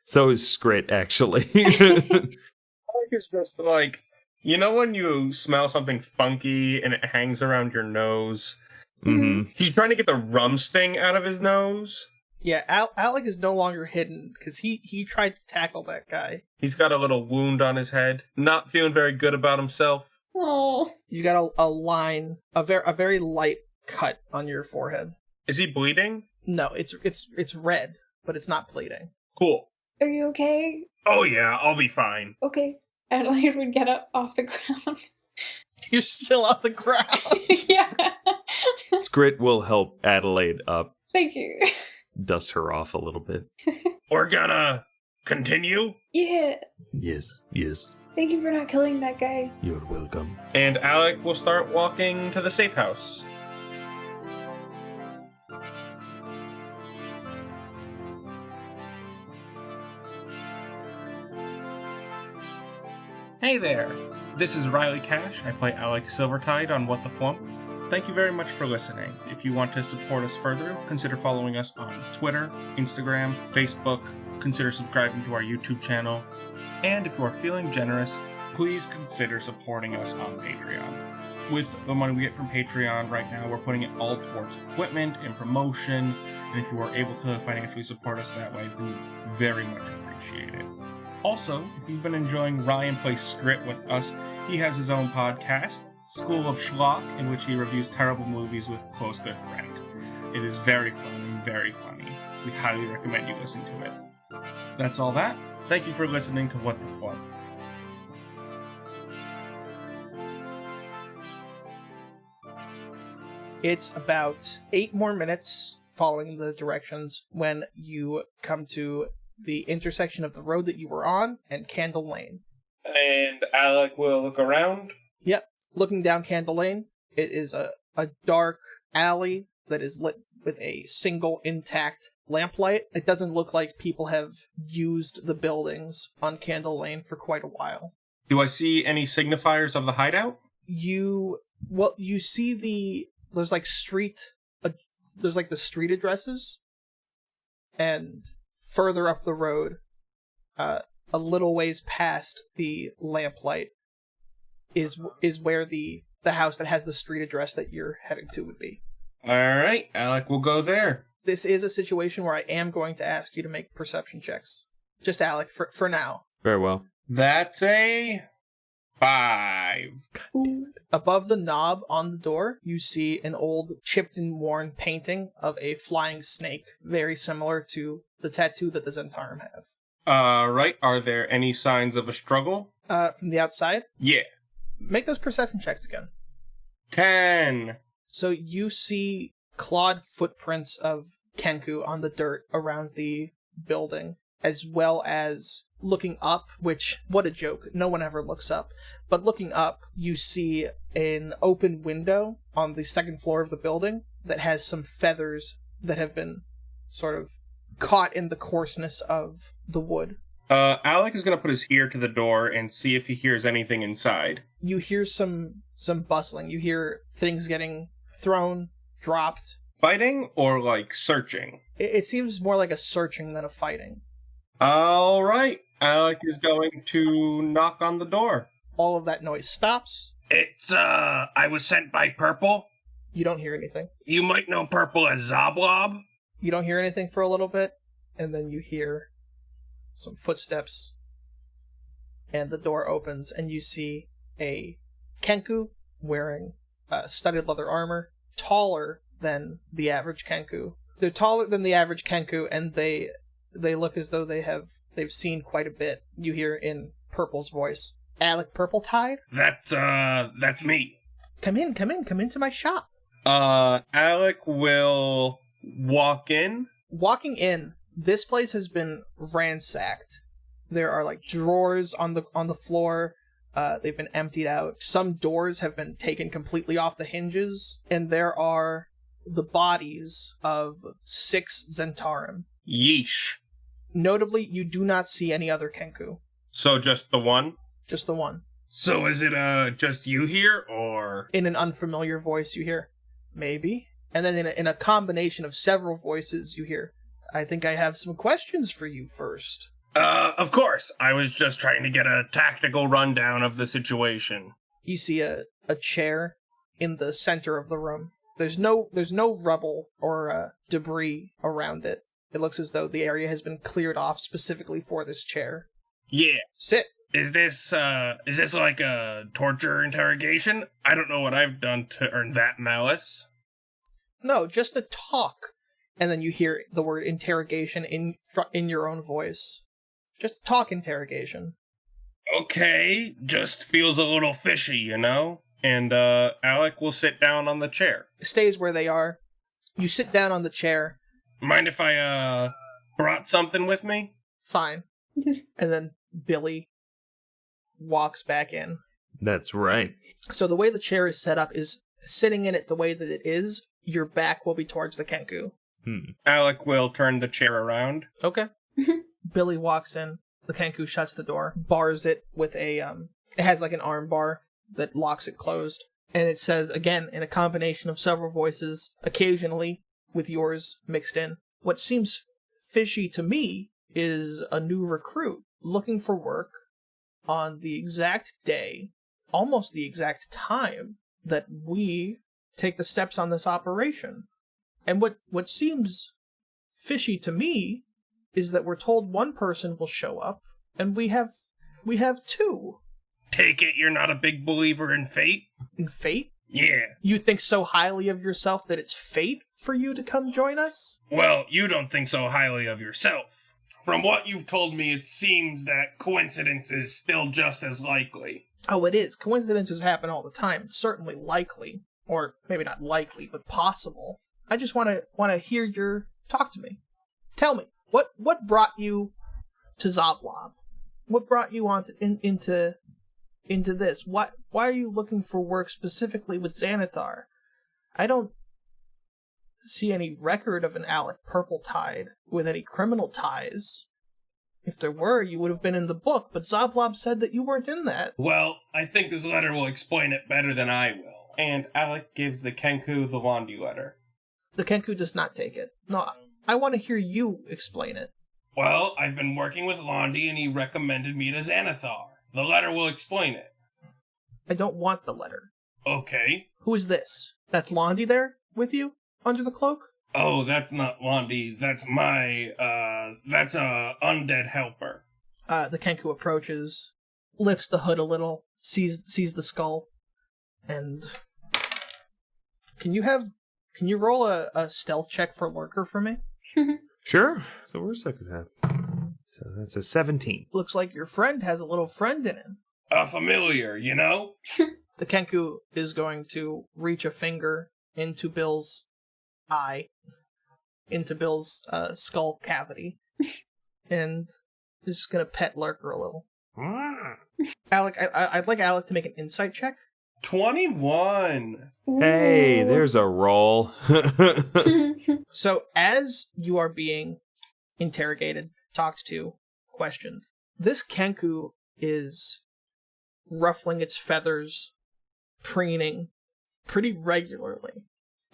So is Scrit, actually.
Alec is just like, you know when you smell something funky and it hangs around your nose?
Mm-hmm.
He's trying to get the rum sting out of his nose.
Yeah, Alec is no longer hidden, because he tried to tackle that guy.
He's got a little wound on his head. Not feeling very good about himself.
Oh.
You got a line, a very light cut on your forehead.
Is he bleeding?
No, it's red, but it's not bleeding.
Cool.
Are you okay?
Oh yeah, I'll be fine.
Okay. Adelaide would get up off the ground.
You're still on the ground.
Yeah.
Scrit will help Adelaide up,
Thank you.
dust her off a little bit.
We're gonna continue.
Yeah.
Yes, yes,
Thank you for not killing that guy.
you're welcome.
And Alec will start walking to the safe house. Hey there, this is Riley Cash. I play Alec Silvertide on What the Flumph. Thank you very much for listening. If you want to support us further, consider following us on Twitter, Instagram, Facebook. Consider subscribing to our YouTube channel. And if you are feeling generous, please consider supporting us on Patreon. With the money we get from Patreon right now, we're putting it all towards equipment and promotion. And if you are able to financially support us that way, we very much appreciate it. Also, if you've been enjoying Ryan Play Scrit with us, he has his own podcast, School of Schlock, in which he reviews terrible movies with a close good friend. It is very fun and very funny. We highly recommend you listen to it. That's all that. Thank you for listening to What the Fuck.
It's about 8 more minutes following the directions when you come to the intersection of the road that you were on and Candle Lane.
And Alec will look around.
Yep. Looking down Candle Lane, it is a dark alley that is lit with a single intact lamplight. It doesn't look like people have used the buildings on Candle Lane for quite a while.
Do I see any signifiers of the hideout?
You see there's like the street addresses, and further up the road, a little ways past the lamplight, is where the house that has the street address that you're heading to would be.
Alright, Alec will go there.
This is a situation where I am going to ask you to make perception checks. Just Alec, for now.
Very well.
That's a 5.
Ooh.
Above the knob on the door, you see an old chipped and worn painting of a flying snake, very similar to the tattoo that the Zentarum have.
Right, are there any signs of a struggle?
From the outside,
Yeah.
make those perception checks again.
10.
So you see clawed footprints of Kenku on the dirt around the building. as well as looking up, which, what a joke, no one ever looks up. But looking up, you see an open window on the second floor of the building that has some feathers that have been sort of caught in the coarseness of the wood.
Alec is going to put his ear to the door and see if he hears anything inside.
You hear some bustling. You hear things getting thrown, dropped.
Fighting or, like, searching?
It seems more like a searching than a fighting.
All right. Alec is going to knock on the door.
All of that noise stops.
It's, I was sent by Purple.
You don't hear anything.
You might know Purple as Zoblob.
You don't hear anything for a little bit, and then you hear some footsteps, and the door opens, and you see a Kenku wearing studded leather armor, taller than the average Kenku. They're taller than the average Kenku, and they look as though they've seen quite a bit. You hear in Purple's voice, Alec Purpletide?
That's me.
Come into my shop.
Alec will walk in.
Walking in, this place has been ransacked. There are like drawers on the floor. They've been emptied out. Some doors have been taken completely off the hinges, and there are the bodies of 6 Zentarim.
Yeesh.
Notably, you do not see any other Kenku.
So just the one?
Just the one.
So is it just you here, or?
In an unfamiliar voice, you hear, maybe. And then in a combination of several voices, you hear, I think I have some questions for you first.
Of course. I was just trying to get a tactical rundown of the situation.
You see a chair in the center of the room. There's no rubble or debris around it. It looks as though the area has been cleared off specifically for this chair.
Yeah.
Sit.
Is this like a torture interrogation? I don't know what I've done to earn that malice.
No, just a talk. And then you hear the word interrogation in your own voice. Just a talk interrogation.
Okay, just feels a little fishy, you know? And Alec will sit down on the chair.
Stays where they are. You sit down on the chair.
Mind if I brought something with me?
Fine. And then Billy walks back in.
That's right.
So the way the chair is set up is sitting in it the way that it is, your back will be towards the Kenku.
Alec will turn the chair around.
Okay. Billy walks in. The Kenku shuts the door, bars it with a, it has like an arm bar that locks it closed. And it says, again, in a combination of several voices, occasionally with yours mixed in, what seems fishy to me is a new recruit looking for work on the exact day, almost the exact time, that we take the steps on this operation. And what seems fishy to me is that we're told one person will show up, and we have 2.
Take it you're not a big believer in fate?
In fate?
Yeah.
You think so highly of yourself that it's fate for you to come join us?
Well, you don't think so highly of yourself. From what you've told me, it seems that coincidence is still just as likely.
Oh, it is. Coincidences happen all the time. It's certainly likely. Or maybe not likely, but possible. I just want to hear your... Talk to me. Tell me. What brought you to Zoblob? What brought you into this? Why are you looking for work specifically with Xanathar? I don't see any record of an Alec Purpletide with any criminal ties. If there were, you would have been in the book, but Zoblob said that you weren't in that.
Well, I think this letter will explain it better than I will. And Alec gives the Kenku the Londi letter.
The Kenku does not take it. No, I want to hear you explain it.
Well, I've been working with Londi and he recommended me to Xanathar. The letter will explain it.
I don't want the letter.
Okay.
Who is this? That's Londi there with you? Under the cloak?
Oh, that's not Londi. That's that's a undead helper.
The Kenku approaches, lifts the hood a little, sees the skull, and... Can you roll a stealth check for Lurker for me?
Sure. So where's that could have? So that's a 17.
Looks like your friend has a little friend in him.
A familiar, you know?
The Kenku is going to reach a finger into Bill's eye, into Bill's skull cavity, and is just gonna pet Lurker a little. Alec, I'd like Alec to make an insight check.
21.
Hey, there's a roll.
So as you are being interrogated, talked to, questioned, this Kenku is ruffling its feathers, preening pretty regularly.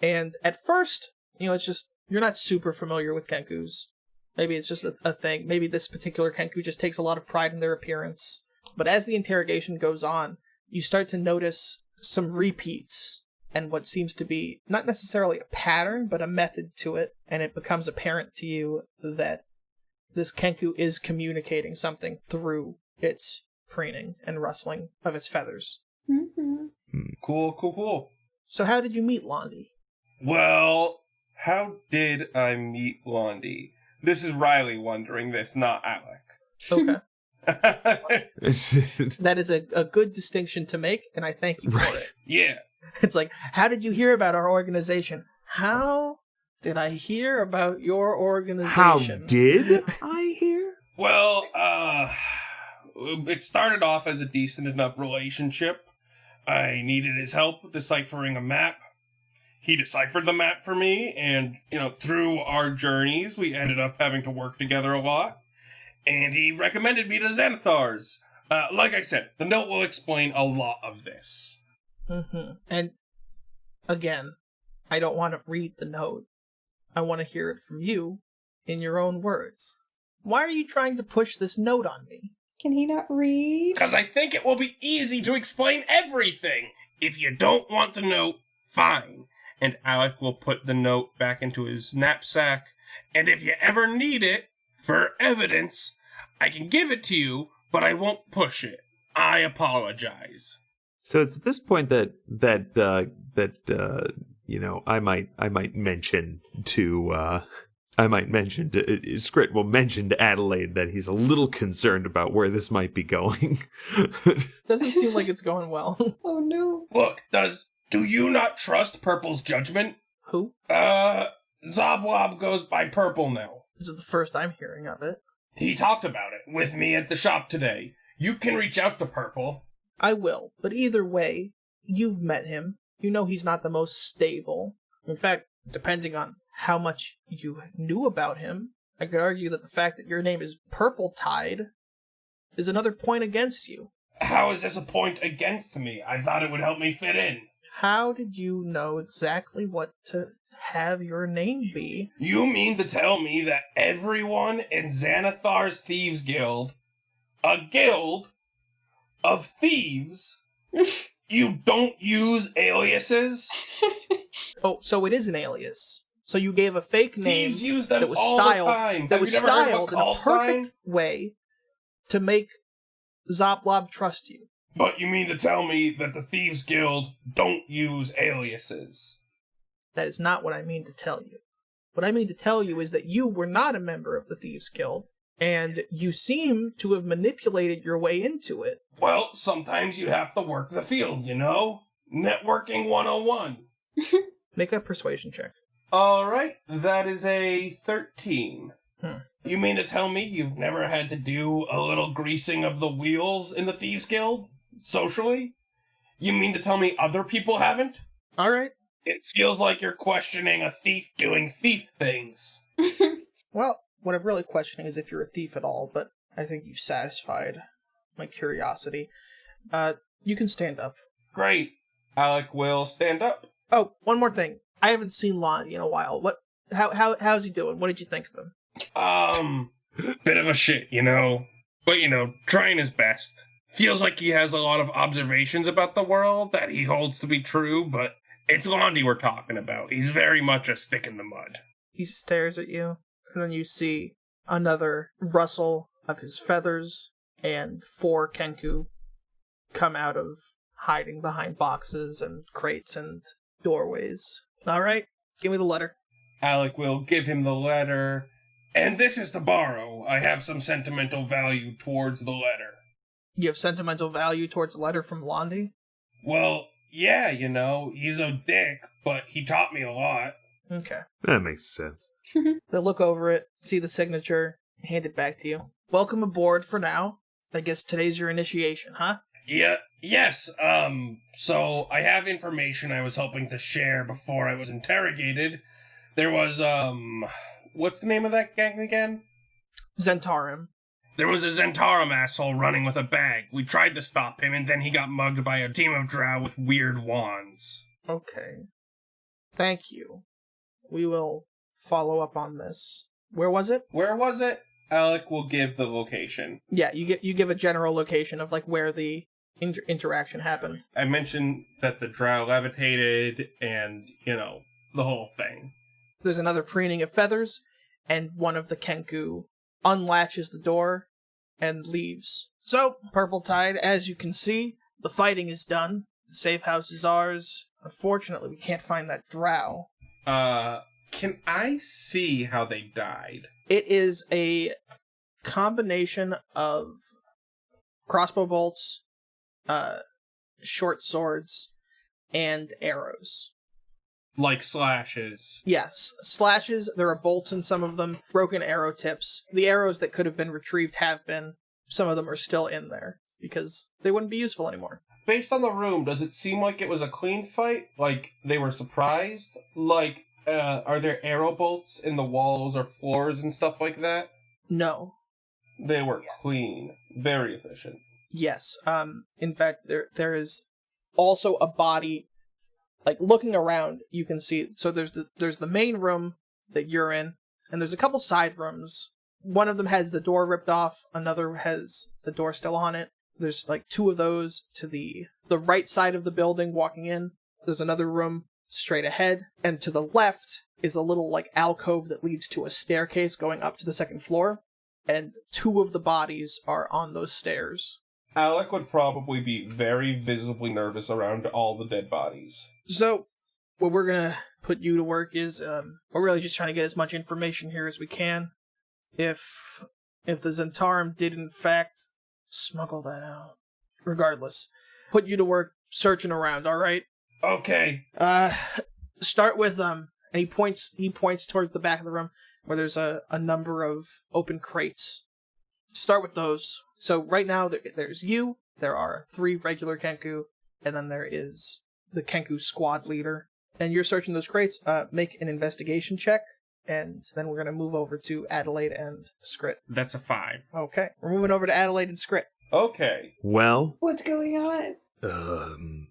And at first, it's just, you're not super familiar with Kenkus. Maybe it's just a thing. Maybe this particular Kenku just takes a lot of pride in their appearance. But as the interrogation goes on, you start to notice some repeats and what seems to be not necessarily a pattern, but a method to it. And it becomes apparent to you that this Kenku is communicating something through its preening and rustling of its feathers.
Cool.
So how did you meet Londi?
Well, how did I meet Londi? This is Riley wondering this, not Alec.
Okay. That is a good distinction to make, and I thank you for it.
Yeah.
It's like, how did you hear about our organization? How did I hear about your organization?
How did I hear?
Well, it started off as a decent enough relationship. I needed his help deciphering a map. He deciphered the map for me, and, through our journeys, we ended up having to work together a lot. And he recommended me to Xanathars. Like I said, the note will explain a lot of this.
Mm-hmm. And, again, I don't want to read the note. I want to hear it from you, in your own words. Why are you trying to push this note on me?
Can he not read?
Because I think it will be easy to explain everything. If you don't want the note, fine. And Alec will put the note back into his knapsack. And if you ever need it, for evidence, I can give it to you, but I won't push it. I apologize.
So it's at this point that I might mention to Skrit will mention to Adelaide that he's a little concerned about where this might be going.
Doesn't seem like it's going well.
Oh no.
Look, do you not trust Purple's judgment?
Who?
Zoblob goes by Purple now.
This is the first I'm hearing of it.
He talked about it with me at the shop today. You can reach out to Purple.
I will, but either way, you've met him. You know he's not the most stable. In fact, depending on how much you knew about him, I could argue that the fact that your name is Purple Tide is another point against you.
How is this a point against me? I thought it would help me fit in.
How did you know exactly what to have your name be?
You mean to tell me that everyone in Xanathar's Thieves Guild, a guild of thieves, you don't use aliases?
Oh, so it is an alias. So you gave a fake name
Thieves use them
that was
all
styled,
the time.
that
Have
was
you never heard of
styled in a
call
perfect
sign?
way to make Zoplob trust you.
But you mean to tell me that the Thieves Guild don't use aliases?
That is not what I mean to tell you. What I mean to tell you is that you were not a member of the Thieves Guild, and you seem to have manipulated your way into it.
Well, sometimes you have to work the field, Networking 101.
Make a persuasion check.
Alright, that is a 13.
Hmm.
You mean to tell me you've never had to do a little greasing of the wheels in the Thieves Guild? Socially? You mean to tell me other people haven't?
Alright.
It feels like you're questioning a thief doing thief things.
Well, what I'm really questioning is if you're a thief at all, but I think you've satisfied my curiosity. You can stand up.
Great. Alec will stand up.
Oh, one more thing. I haven't seen Lonnie in a while. How's he doing? What did you think of him?
Bit of a shit, But, trying his best. Feels like he has a lot of observations about the world that he holds to be true, but it's Londi we're talking about. He's very much a stick in the mud.
He stares at you, and then you see another rustle of his feathers, and 4 Kenku come out of hiding behind boxes and crates and doorways. Alright, give me the letter.
Alec will give him the letter. And this is to borrow. I have some sentimental value towards the letter.
You have sentimental value towards a letter from Londi?
Well, yeah, he's a dick, but he taught me a lot.
Okay.
That makes sense.
They look over it, see the signature. hand it back to you. Welcome aboard for now. I guess today's your initiation, huh?
Yeah, yes, so I have information I was hoping to share before I was interrogated. There was, what's the name of that gang again?
Zentarum.
There was a Zentarum asshole running with a bag. We tried to stop him, and then he got mugged by a team of drow with weird wands.
Okay. Thank you. We will follow up on this. Where was it?
Where was it? Alec will give the location.
Yeah, you give a general location of like where the interaction happened.
I mentioned that the drow levitated and, the whole thing.
There's another preening of feathers, and one of the Kenku unlatches the door and leaves. So, Purple Tide, as you can see, the fighting is done. The safe house is ours. Unfortunately, we can't find that drow.
Can I see how they died?
It is a combination of crossbow bolts, short swords, and arrows.
Like slashes.
Yes, slashes. There are bolts in some of them, broken arrow tips. The arrows that could have been retrieved have been. Some of them are still in there because they wouldn't be useful anymore.
Based on the room, does it seem like it was a clean fight? Like they were surprised? Like, are there arrow bolts in the walls or floors and stuff like that?
No.
They were clean. Very efficient.
Yes. In fact, there is also a body. Like, looking around, you can see, so there's the main room that you're in, and there's a couple side rooms. One of them has the door ripped off, another has the door still on it. There's, like, two of those to the right side of the building walking in. There's another room straight ahead, and to the left is a little, like, alcove that leads to a staircase going up to the second floor, and two of the bodies are on those stairs.
Alec would probably be very visibly nervous around all the dead bodies.
So, what we're gonna put you to work is, we're really just trying to get as much information here as we can. If the Zentarum did in fact smuggle that out. Regardless, put you to work searching around, alright?
Okay.
Start with, and he points towards the back of the room where there's a number of open crates. Start with those. So right now, there's you, there are 3 regular Kenku, and then there is the Kenku squad leader. And you're searching those crates. Make an investigation check, and then we're going to move over to Adelaide and Skrit.
That's a 5.
Okay, we're moving over to Adelaide and Skrit.
Okay.
Well,
What's going on?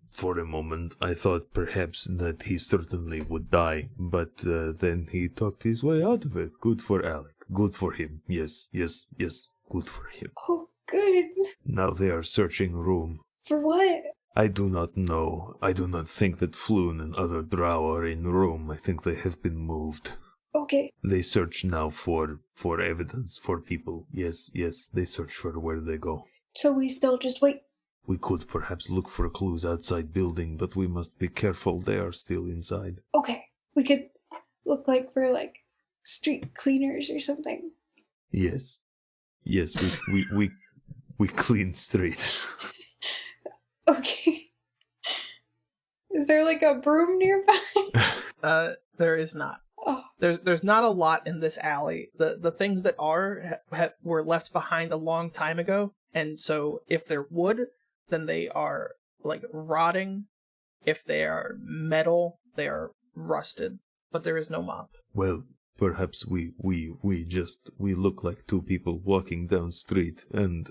For a moment, I thought perhaps that he certainly would die, but then he talked his way out of it. Good for Alec. Good for him. Yes. Good for him.
Oh, good.
Now they are searching room.
For what?
I do not know. I do not think that Floon and other drow are in room. I think they have been moved.
Okay.
They search now for evidence, for people. Yes, they search for where they go.
So we still just wait?
We could perhaps look for clues outside building, but we must be careful. They are still inside.
Okay. We could look like we're like street cleaners or something.
Yes, we clean street.
Okay. Is there like a broom nearby?
There is not.
Oh.
There's not a lot in this alley. The things that were left behind a long time ago, and so if they're wood, then they are like rotting. If they are metal, they are rusted. But there is no mop.
Well, perhaps we look like 2 people walking down street, and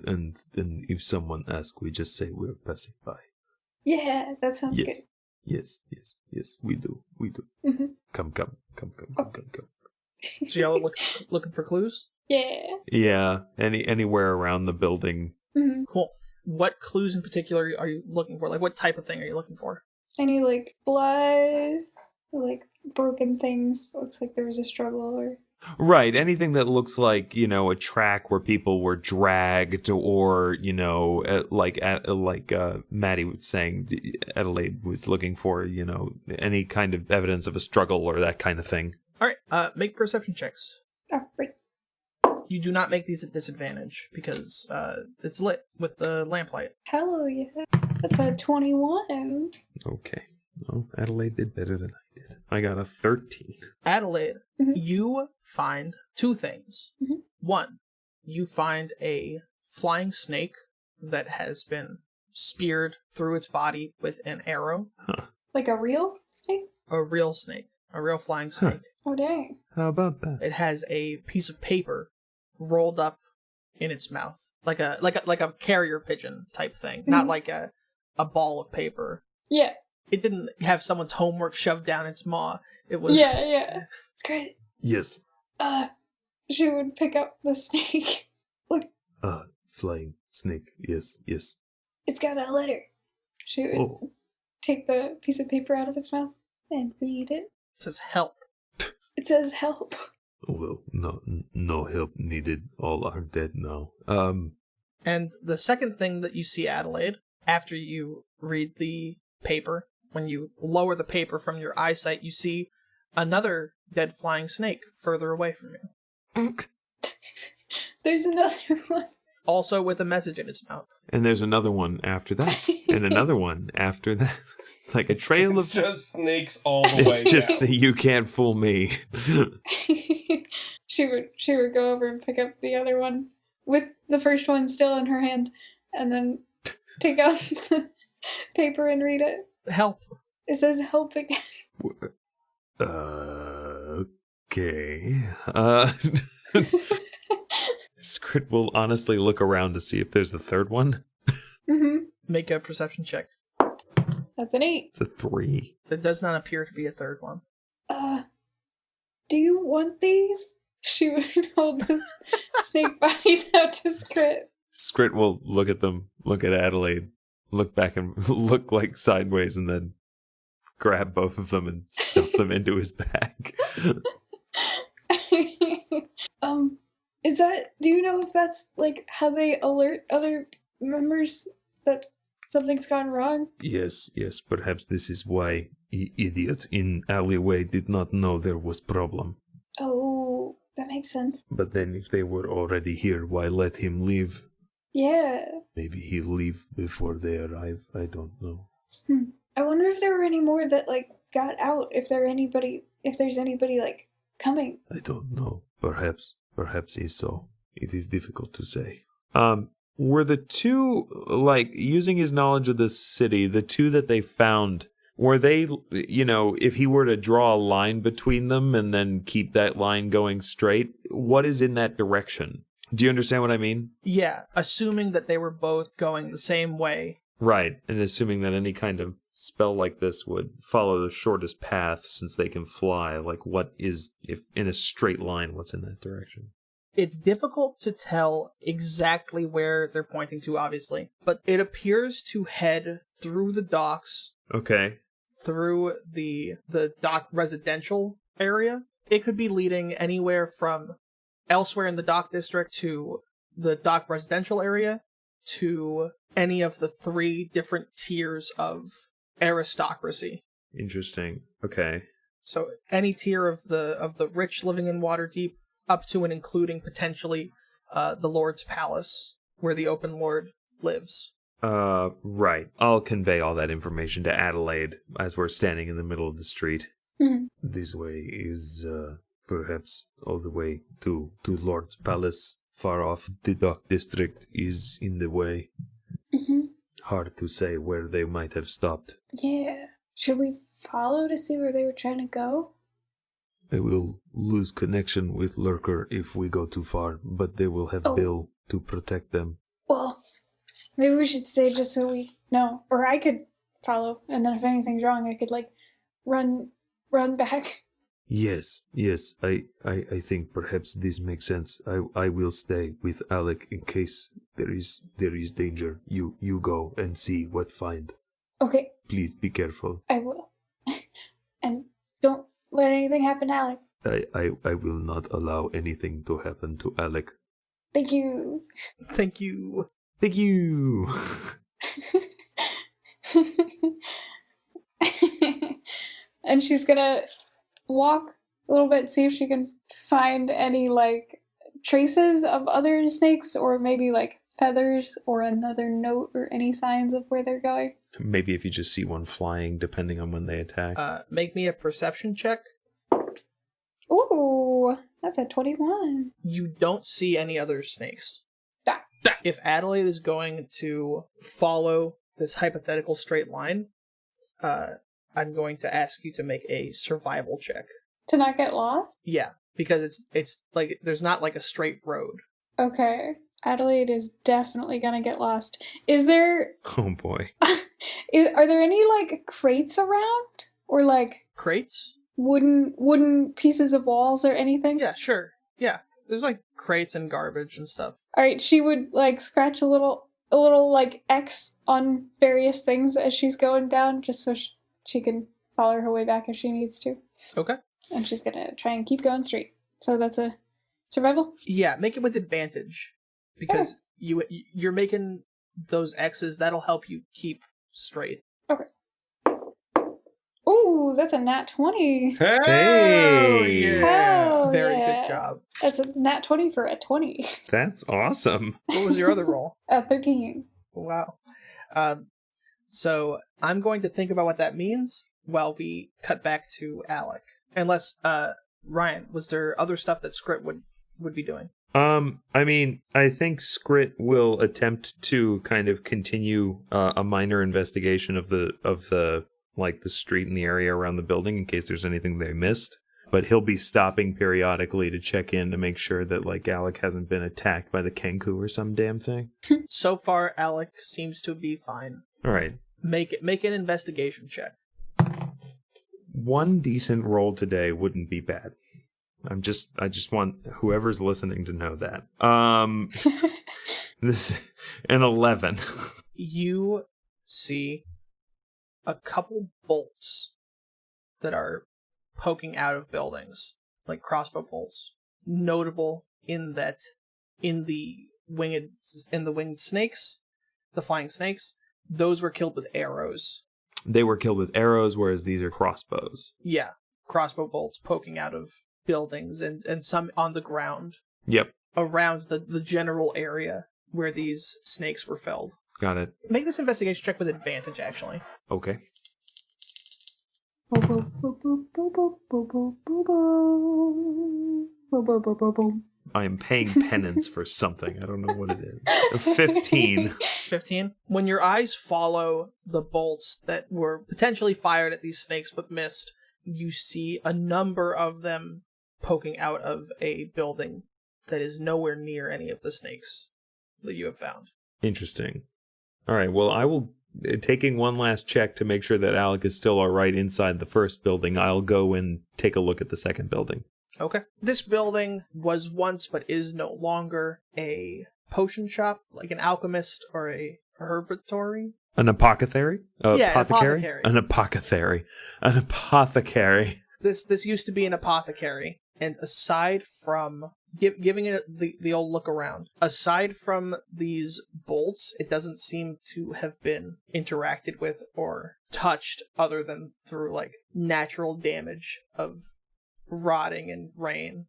if someone asks, we just say we're passing by.
Yeah, that sounds good.
Yes, we do.
Mm-hmm.
Come.
So y'all looking for clues?
Yeah.
yeah, anywhere around the building.
Mm-hmm.
Cool. What clues in particular are you looking for? Like, what type of thing are you looking for?
Any like blood, like broken things? Looks like there was a struggle or.
Right, anything that looks like, a track where people were dragged, or, like Maddie was saying, Adelaide was looking for, any kind of evidence of a struggle or that kind of thing.
All right, make perception checks.
Oh, right.
You do not make these at disadvantage because it's lit with the lamplight.
Hell yeah. That's a 21.
Okay. Well, Adelaide did better than I did. I got a 13.
Adelaide,
Mhm.
you find 2 things.
Mhm.
One, you find a flying snake that has been speared through its body with an arrow.
Huh.
Like a real snake?
A real snake. A real flying snake.
Oh, dang.
How about that?
It has a piece of paper rolled up in its mouth. Like a carrier pigeon type thing. Not like a ball of paper.
Yeah.
It didn't have someone's homework shoved down its maw. It was...
Yeah. It's great.
Yes.
She would pick up the snake. Look,
Flying snake. Yes.
it's got a letter. She would take the piece of paper out of its mouth and read it.
It says help.
It says help.
Well, no help needed. All are dead now.
And the second thing that you see, Adelaide, after you read the paper, when you lower the paper from your eyesight, you see another dead flying snake further away from you.
There's another one.
Also with a message in its mouth.
And there's another one after that. And another one after that. It's like a trail
It's
of...
just snakes all the way
It's just,
down.
you can't fool me.
She would go over and pick up the other one with the first one still in her hand, and then take out the paper and read it.
Help.
It says help again.
Okay. Scrit will honestly look around to see if there's a third one.
Mm-hmm.
Make a perception check.
That's an 8.
It's a 3.
There does not appear to be a third one.
Do you want these? She would hold the snake bodies out to Scrit.
Scrit will look at them, look at Adelaide, look back and look like sideways, and then grab both of them and stuff them into his bag.
Do you know if that's like how they alert other members that something's gone wrong?
Yes. Perhaps this is why idiot in alleyway did not know there was problem.
Oh, that makes sense.
But then if they were already here, why let him leave?
Yeah.
Maybe he'll leave before they arrive. I don't know.
I wonder if there were any more that like got out. If there's anybody like coming.
I don't know. Perhaps is so. It is difficult to say.
Were the two, like, using his knowledge of the city, the two that they found, were they, if he were to draw a line between them and then keep that line going straight, what is in that direction? Do you understand what I mean?
Yeah, assuming that they were both going the same way.
Right, and assuming that any kind of spell like this would follow the shortest path since they can fly, like what is, if in a straight line, what's in that direction?
It's difficult to tell exactly where they're pointing to, obviously, but it appears to head through the docks,
Okay.
through the dock residential area. It could be leading anywhere from elsewhere in the dock district to the dock residential area to any of the 3 different tiers of aristocracy.
Interesting. Okay.
So any tier of the rich living in Waterdeep, up to and including potentially the Lord's Palace, where the Open Lord lives.
Right. I'll convey all that information to Adelaide as we're standing in the middle of the street.
Mm-hmm.
This way is perhaps all the way to Lord's Palace. Far off, the dock district is in the way.
Mm-hmm.
Hard to say where they might have stopped.
Yeah. Should we follow to see where they were trying to go?
I will lose connection with Lurker if we go too far, but they will have Bill to protect them.
Well, maybe we should stay just so we know. Or I could follow, and then if anything's wrong, I could, like, run back.
Yes, I think perhaps this makes sense. I will stay with Alec in case there is danger. You go and see what find.
Okay.
Please be careful.
I will. And don't let anything happen to Alec.
I will not allow anything to happen to Alec.
Thank you.
Thank you.
Thank you.
And she's gonna walk a little bit, see if she can find any, like, traces of other snakes, or maybe, like, feathers, or another note, or any signs of where they're going.
Maybe if you just see one flying, depending on when they attack.
Make me a perception check.
Ooh, that's a 21.
You don't see any other snakes.
Da.
If Adelaide is going to follow this hypothetical straight line, I'm going to ask you to make a survival check.
To not get lost?
Yeah, because it's like there's not like a straight road.
Okay. Adelaide is definitely gonna get lost. Is there...
Oh boy.
Are there any, like, crates around? Or, like,
Crates?
wooden pieces of walls or anything?
Yeah, sure. Yeah, there's like crates and garbage and stuff.
Alright, she would, like, scratch a little, like, X on various things as she's going down, just so she can follow her way back if she needs to.
Okay.
And she's gonna try and keep going straight. So that's a survival?
Yeah, make it with advantage. Because you're making those X's, that'll help you keep straight.
Okay. Ooh, that's a nat 20.
Hey!
Hell
Very
yeah.
good job.
That's a nat 20 for a 20.
That's awesome.
What was your other roll?
13.
Wow. So I'm going to think about what that means while we cut back to Alec. Unless, Ryan, was there other stuff that Script would be doing?
I mean, I think Scrit will attempt to kind of continue a minor investigation of the like the street and the area around the building in case there's anything they missed. But he'll be stopping periodically to check in to make sure that like Alec hasn't been attacked by the Kenku or some damn thing.
So far, Alec seems to be fine.
All right.
Make an investigation check.
One decent roll today wouldn't be bad. I just want whoever's listening to know that. This an 11.
You see a couple bolts that are poking out of buildings, like crossbow bolts. Notable in that in the winged snakes, the flying snakes, those were killed with arrows.
They were killed with arrows, whereas these are crossbows.
Yeah, crossbow bolts poking out of buildings and some on the ground.
Yep.
Around the general area where these snakes were felled.
Got it.
Make this investigation check with advantage, actually.
Okay. I am paying penance for something. I don't know what it is. 15.
15. When your eyes follow the bolts that were potentially fired at these snakes but missed, you see a number of them poking out of a building that is nowhere near any of the snakes that you have found.
Interesting. All right, well, I will, taking one last check to make sure that Alec is still all right inside the first building, I'll go and take a look at the second building.
Okay. This building was once, but is no longer, a potion shop, like an alchemist or a herbatorium.
An apothecary?
Yeah,
apothecary?
apothecary.
An apothecary. An apothecary.
This used to be an apothecary, and aside from giving it the old look around, aside from these bolts, it doesn't seem to have been interacted with or touched other than through like natural damage of rotting and rain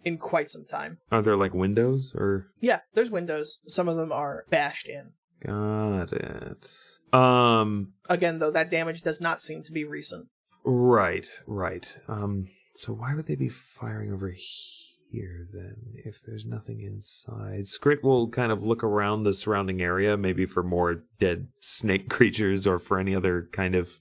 in quite some time.
Are there like windows or?
Yeah, there's windows. Some of them are bashed in.
Got it.
Again, though, that damage does not seem to be recent.
Right. So why would they be firing over here then, if there's nothing inside? Scrit will kind of look around the surrounding area, maybe for more dead snake creatures or for any other kind of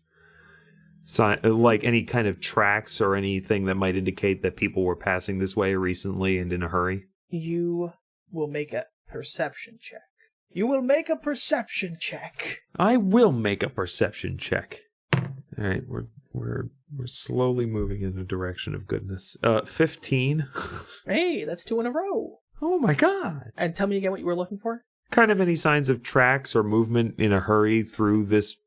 sign, like any kind of tracks or anything that might indicate that people were passing this way recently and in a hurry.
You will make a perception check. You will make a perception check.
I will make a perception check. All right, we're slowly moving in the direction of goodness. 15.
Hey, that's 2 in a row.
Oh my god.
And tell me again what you were looking for?
Kind of any signs of tracks or movement in a hurry through this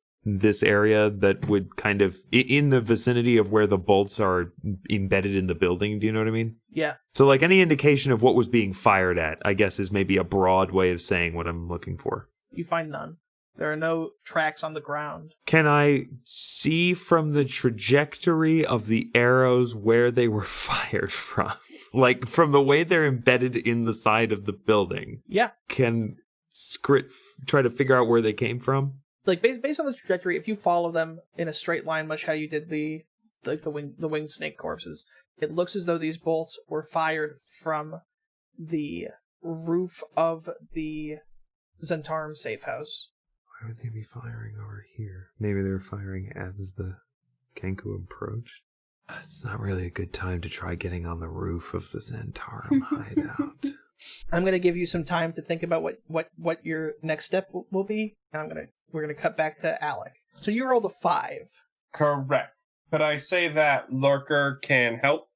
area that would kind of in the vicinity of where the bolts are embedded in the building. Do you know what I mean?
Yeah.
So like any indication of what was being fired at, I guess, is maybe a broad way of saying what I'm looking for.
You find none. There are no tracks on the ground.
Can I see from the trajectory of the arrows where they were fired from? Like from the way they're embedded in the side of the building?
Yeah.
Can Scrit try to figure out where they came from?
Like based on the trajectory, if you follow them in a straight line, much how you did the like the winged snake corpses. It looks as though these bolts were fired from the roof of the Zentarum safe house.
Why would they be firing over here? Maybe they were firing as the Kenku approached? It's not really a good time to try getting on the roof of the Zentarum hideout.
I'm gonna give you some time to think about what your next step will be. We're gonna cut back to Alec. So you rolled a 5.
Correct. Could I say that Lurker can help?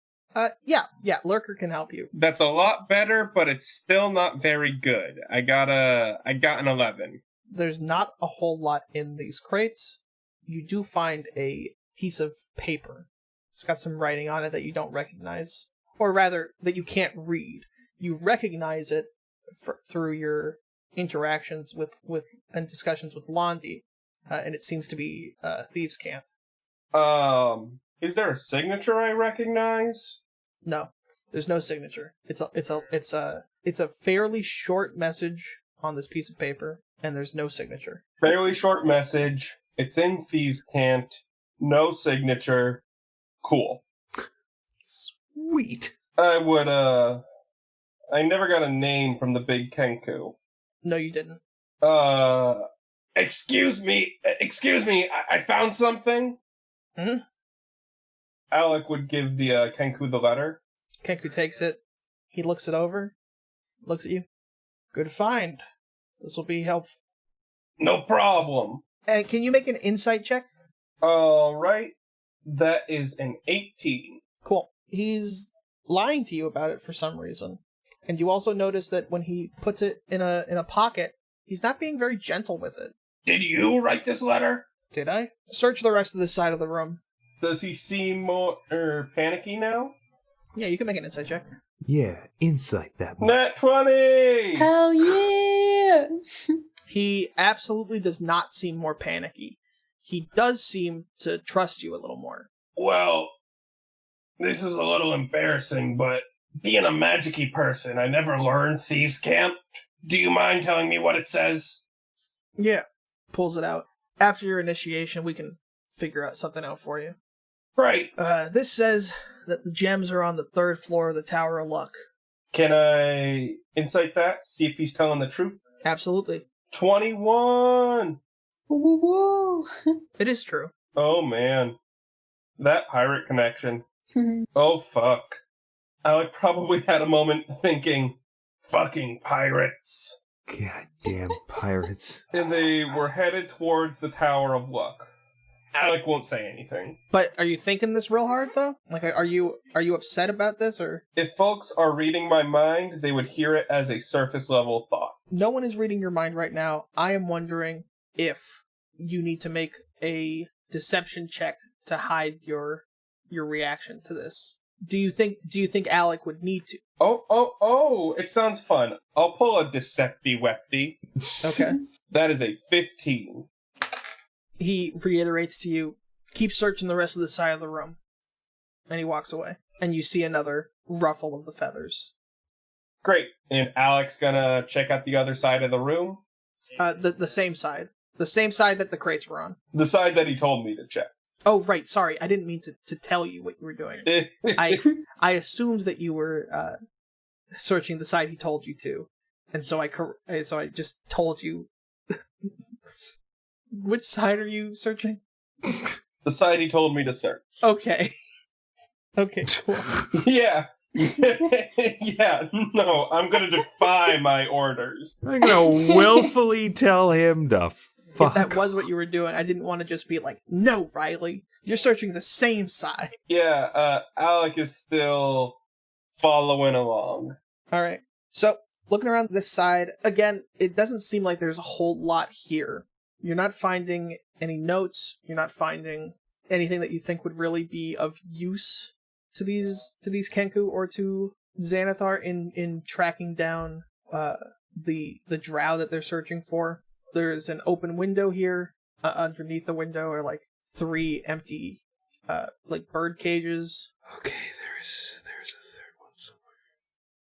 Yeah, Lurker can help you.
That's a lot better, but it's still not very good. I got an 11.
There's not a whole lot in these crates. You do find a piece of paper. It's got some writing on it that you don't recognize, or rather, that you can't read. You recognize it through your interactions with and discussions with Londi, and it seems to be Thieves' Cant.
Is there a signature I recognize?
No, there's no signature. It's a fairly short message on this piece of paper, and there's no signature.
Fairly short message. It's in Thieves' Cant. No signature. Cool.
Sweet.
I never got a name from the big Kenku.
No, you didn't.
Excuse me, I found something.
Hmm?
Alec would give the Kenku the letter.
Kenku takes it. He looks it over. Looks at you. Good find. This will be helpful.
No problem.
And can you make an insight check?
All right. That is an 18.
Cool. He's lying to you about it for some reason. And you also notice that when he puts it in a pocket, he's not being very gentle with it.
Did you write this letter?
Did I? Search the rest of this side of the room.
Does he seem more panicky now?
Yeah, you can make an insight check.
Yeah, insight that one.
Nat 20!
Hell yeah!
He absolutely does not seem more panicky. He does seem to trust you a little more.
Well, this is a little embarrassing, but being a magic-y person, I never learned Thieves' Camp. Do you mind telling me what it says?
Yeah. Pulls it out. After your initiation, we can figure out something out for you.
Great.
This says that the gems are on the 3rd floor of the Tower of Luck.
Can I insight that? See if he's telling the truth?
Absolutely.
21!
Woo woo!
It is true.
Oh, man. That pirate connection. Oh, fuck. Alec probably had a moment thinking, fucking pirates.
Goddamn pirates.
And they were headed towards the Tower of Luck. Alec won't say anything.
But are you thinking this real hard, though? Like, are you upset about this, or...?
If folks are reading my mind, they would hear it as a surface-level thought.
No one is reading your mind right now. I am wondering if you need to make a deception check to hide your reaction to this. Do you think Alec would need to?
Oh, it sounds fun. I'll pull a Decepti-Wepti.
Okay.
That is a 15.
He reiterates to you, keep searching the rest of the side of the room. And he walks away. And you see another ruffle of the feathers.
Great. And Alec's gonna check out the other side of the room?
The same side. The same side that the crates were on.
The side that he told me to check.
Oh, right. Sorry. I didn't mean to tell you what you were doing. I assumed that you were searching the side he told you to. And so I just told you. Which side are you searching?
The side he told me to search.
Okay. Okay, cool.
Yeah. Yeah, no, I'm gonna defy my orders.
I'm gonna willfully tell him to fuck.
If that was what you were doing, I didn't want to just be like, no, Riley, you're searching the same side.
Yeah, Alec is still following along.
Alright, so, looking around this side, again, it doesn't seem like there's a whole lot here. You're not finding any notes, you're not finding anything that you think would really be of use to these Kenku or to Xanathar in tracking down the drow that they're searching for. There's an open window here. Underneath the window are like 3 empty like bird cages.
Okay, there's a third one somewhere.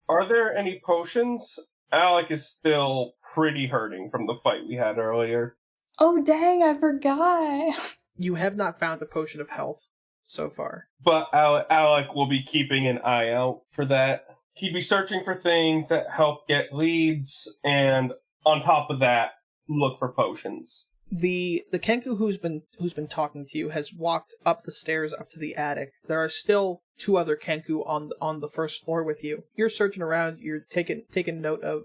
Are there any potions? Alec is still pretty hurting from the fight we had earlier.
Oh dang, I forgot.
You have not found a potion of health, so far.
But Alec will be keeping an eye out for that. He'd be searching for things that help get leads, and on top of that, look for potions.
The Kenku who's been talking to you has walked up the stairs up to the attic. There are still 2 other Kenku on the first floor with you. You're searching around. You're taking note of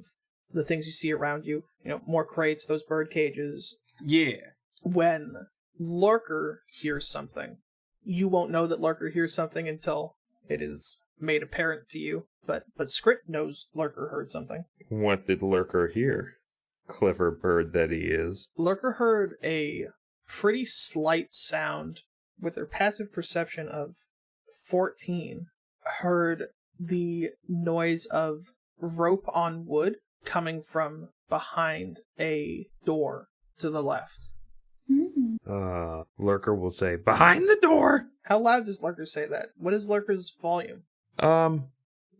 the things you see around you. You know, more crates, those bird cages.
Yeah.
When Lurker hears something, you won't know that Lurker hears something until it is made apparent to you. But Script knows Lurker heard something.
What did Lurker hear? Clever bird that he is.
Lurker heard a pretty slight sound with their passive perception of 14. Heard the noise of rope on wood coming from behind a door to the left.
Lurker will say, "Behind the door!"
How loud does Lurker say that? What is Lurker's volume?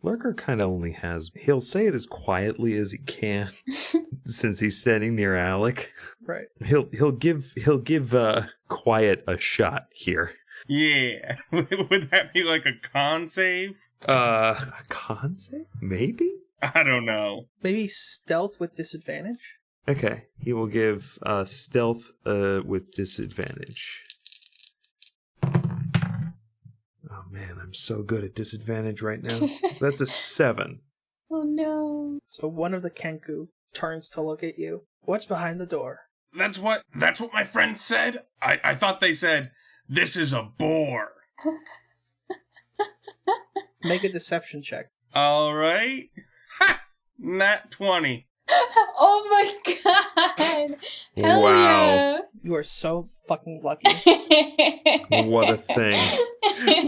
Lurker kind of only has... He'll say it as quietly as he can, since he's standing near Alec.
Right.
He'll give quiet a shot here.
Yeah. Would that be like a con save?
A con save? Maybe?
I don't know.
Maybe stealth with disadvantage?
Okay, he will give stealth with disadvantage. Oh man, I'm so good at disadvantage right now. That's a 7.
Oh no.
So one of the Kenku turns to look at you. What's behind the door?
That's what my friend said? I thought they said, "This is a boar."
Make a deception check.
All right. Ha! Nat 20.
Oh my god! Hell
Wow.
You are so fucking lucky.
yeah!
What a thing.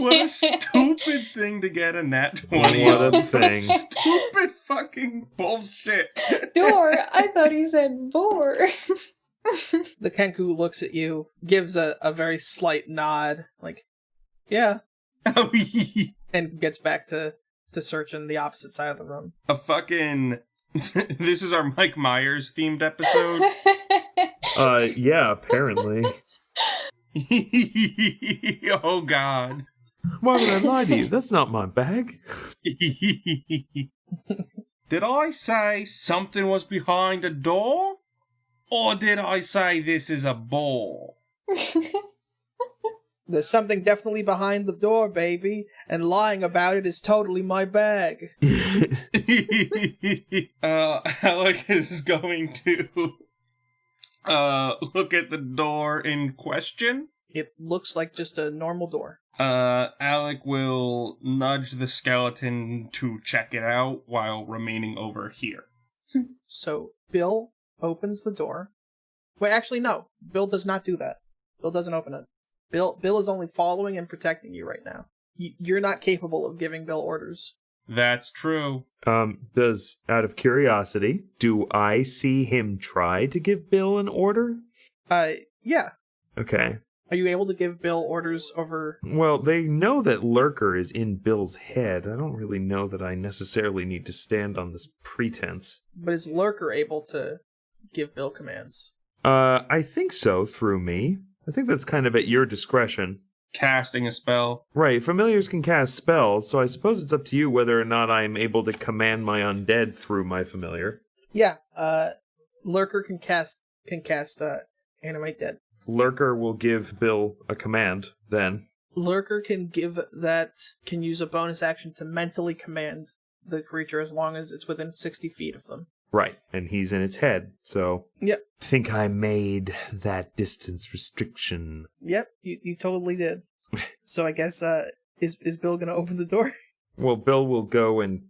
What a stupid thing to get a nat 20.
What a thing.
Stupid fucking bullshit.
Door? I thought he said boar.
The Kenku looks at you, gives a very slight nod, like, yeah,
Oh,
and gets back to searching the opposite side of the room.
a fucking... This is our Mike Myers themed episode.
Yeah, apparently.
Oh, God.
Why would I lie to you? That's not my bag.
Did I say something was behind a door? Or did I say this is a ball?
There's something definitely behind the door, baby, and lying about it is totally my bag.
Alec is going to look at the door in question.
It looks like just a normal door.
Alec will nudge the skeleton to check it out while remaining over here.
So Bill opens the door. Wait, actually, no. Bill does not do that. Bill doesn't open it. Bill is only following and protecting you right now. You're not capable of giving Bill orders.
That's true.
Does, out of curiosity, do I see him try to give Bill an order?
Yeah.
Okay.
Are you able to give Bill orders over...
Well, they know that Lurker is in Bill's head. I don't really know that I necessarily need to stand on this pretense.
But is Lurker able to give Bill commands?
I think so, through me. I think that's kind of at your discretion.
Casting a spell.
Right, familiars can cast spells, so I suppose it's up to you whether or not I'm able to command my undead through my familiar.
Yeah, Lurker can cast Animate Dead.
Lurker will give Bill a command, then.
Lurker can use a bonus action to mentally command the creature as long as it's within 60 feet of them.
Right, and he's in its head, so...
Yep.
Think I made that distance restriction.
Yep, you totally did. So I guess, is Bill gonna open the door?
Well, Bill will go and...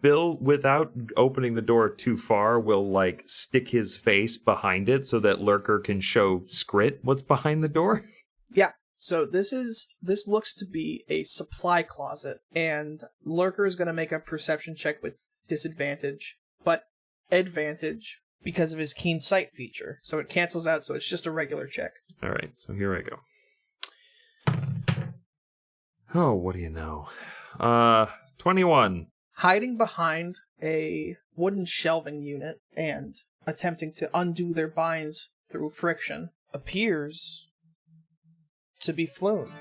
Bill, without opening the door too far, will, stick his face behind it so that Lurker can show Scrit what's behind the door.
Yeah. So this looks to be a supply closet, and Lurker is gonna make a perception check with disadvantage, but advantage because of his keen sight feature. So it cancels out, so it's just a regular check.
All right, so here I go. Oh, what do you know? 21.
Hiding behind a wooden shelving unit and attempting to undo their binds through friction appears to be Flumph.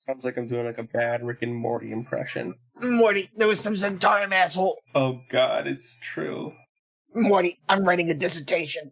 Sounds like I'm doing like a bad Rick and Morty impression.
Morty, there was some Zentarum asshole.
Oh god, it's true.
Morty, I'm writing a dissertation.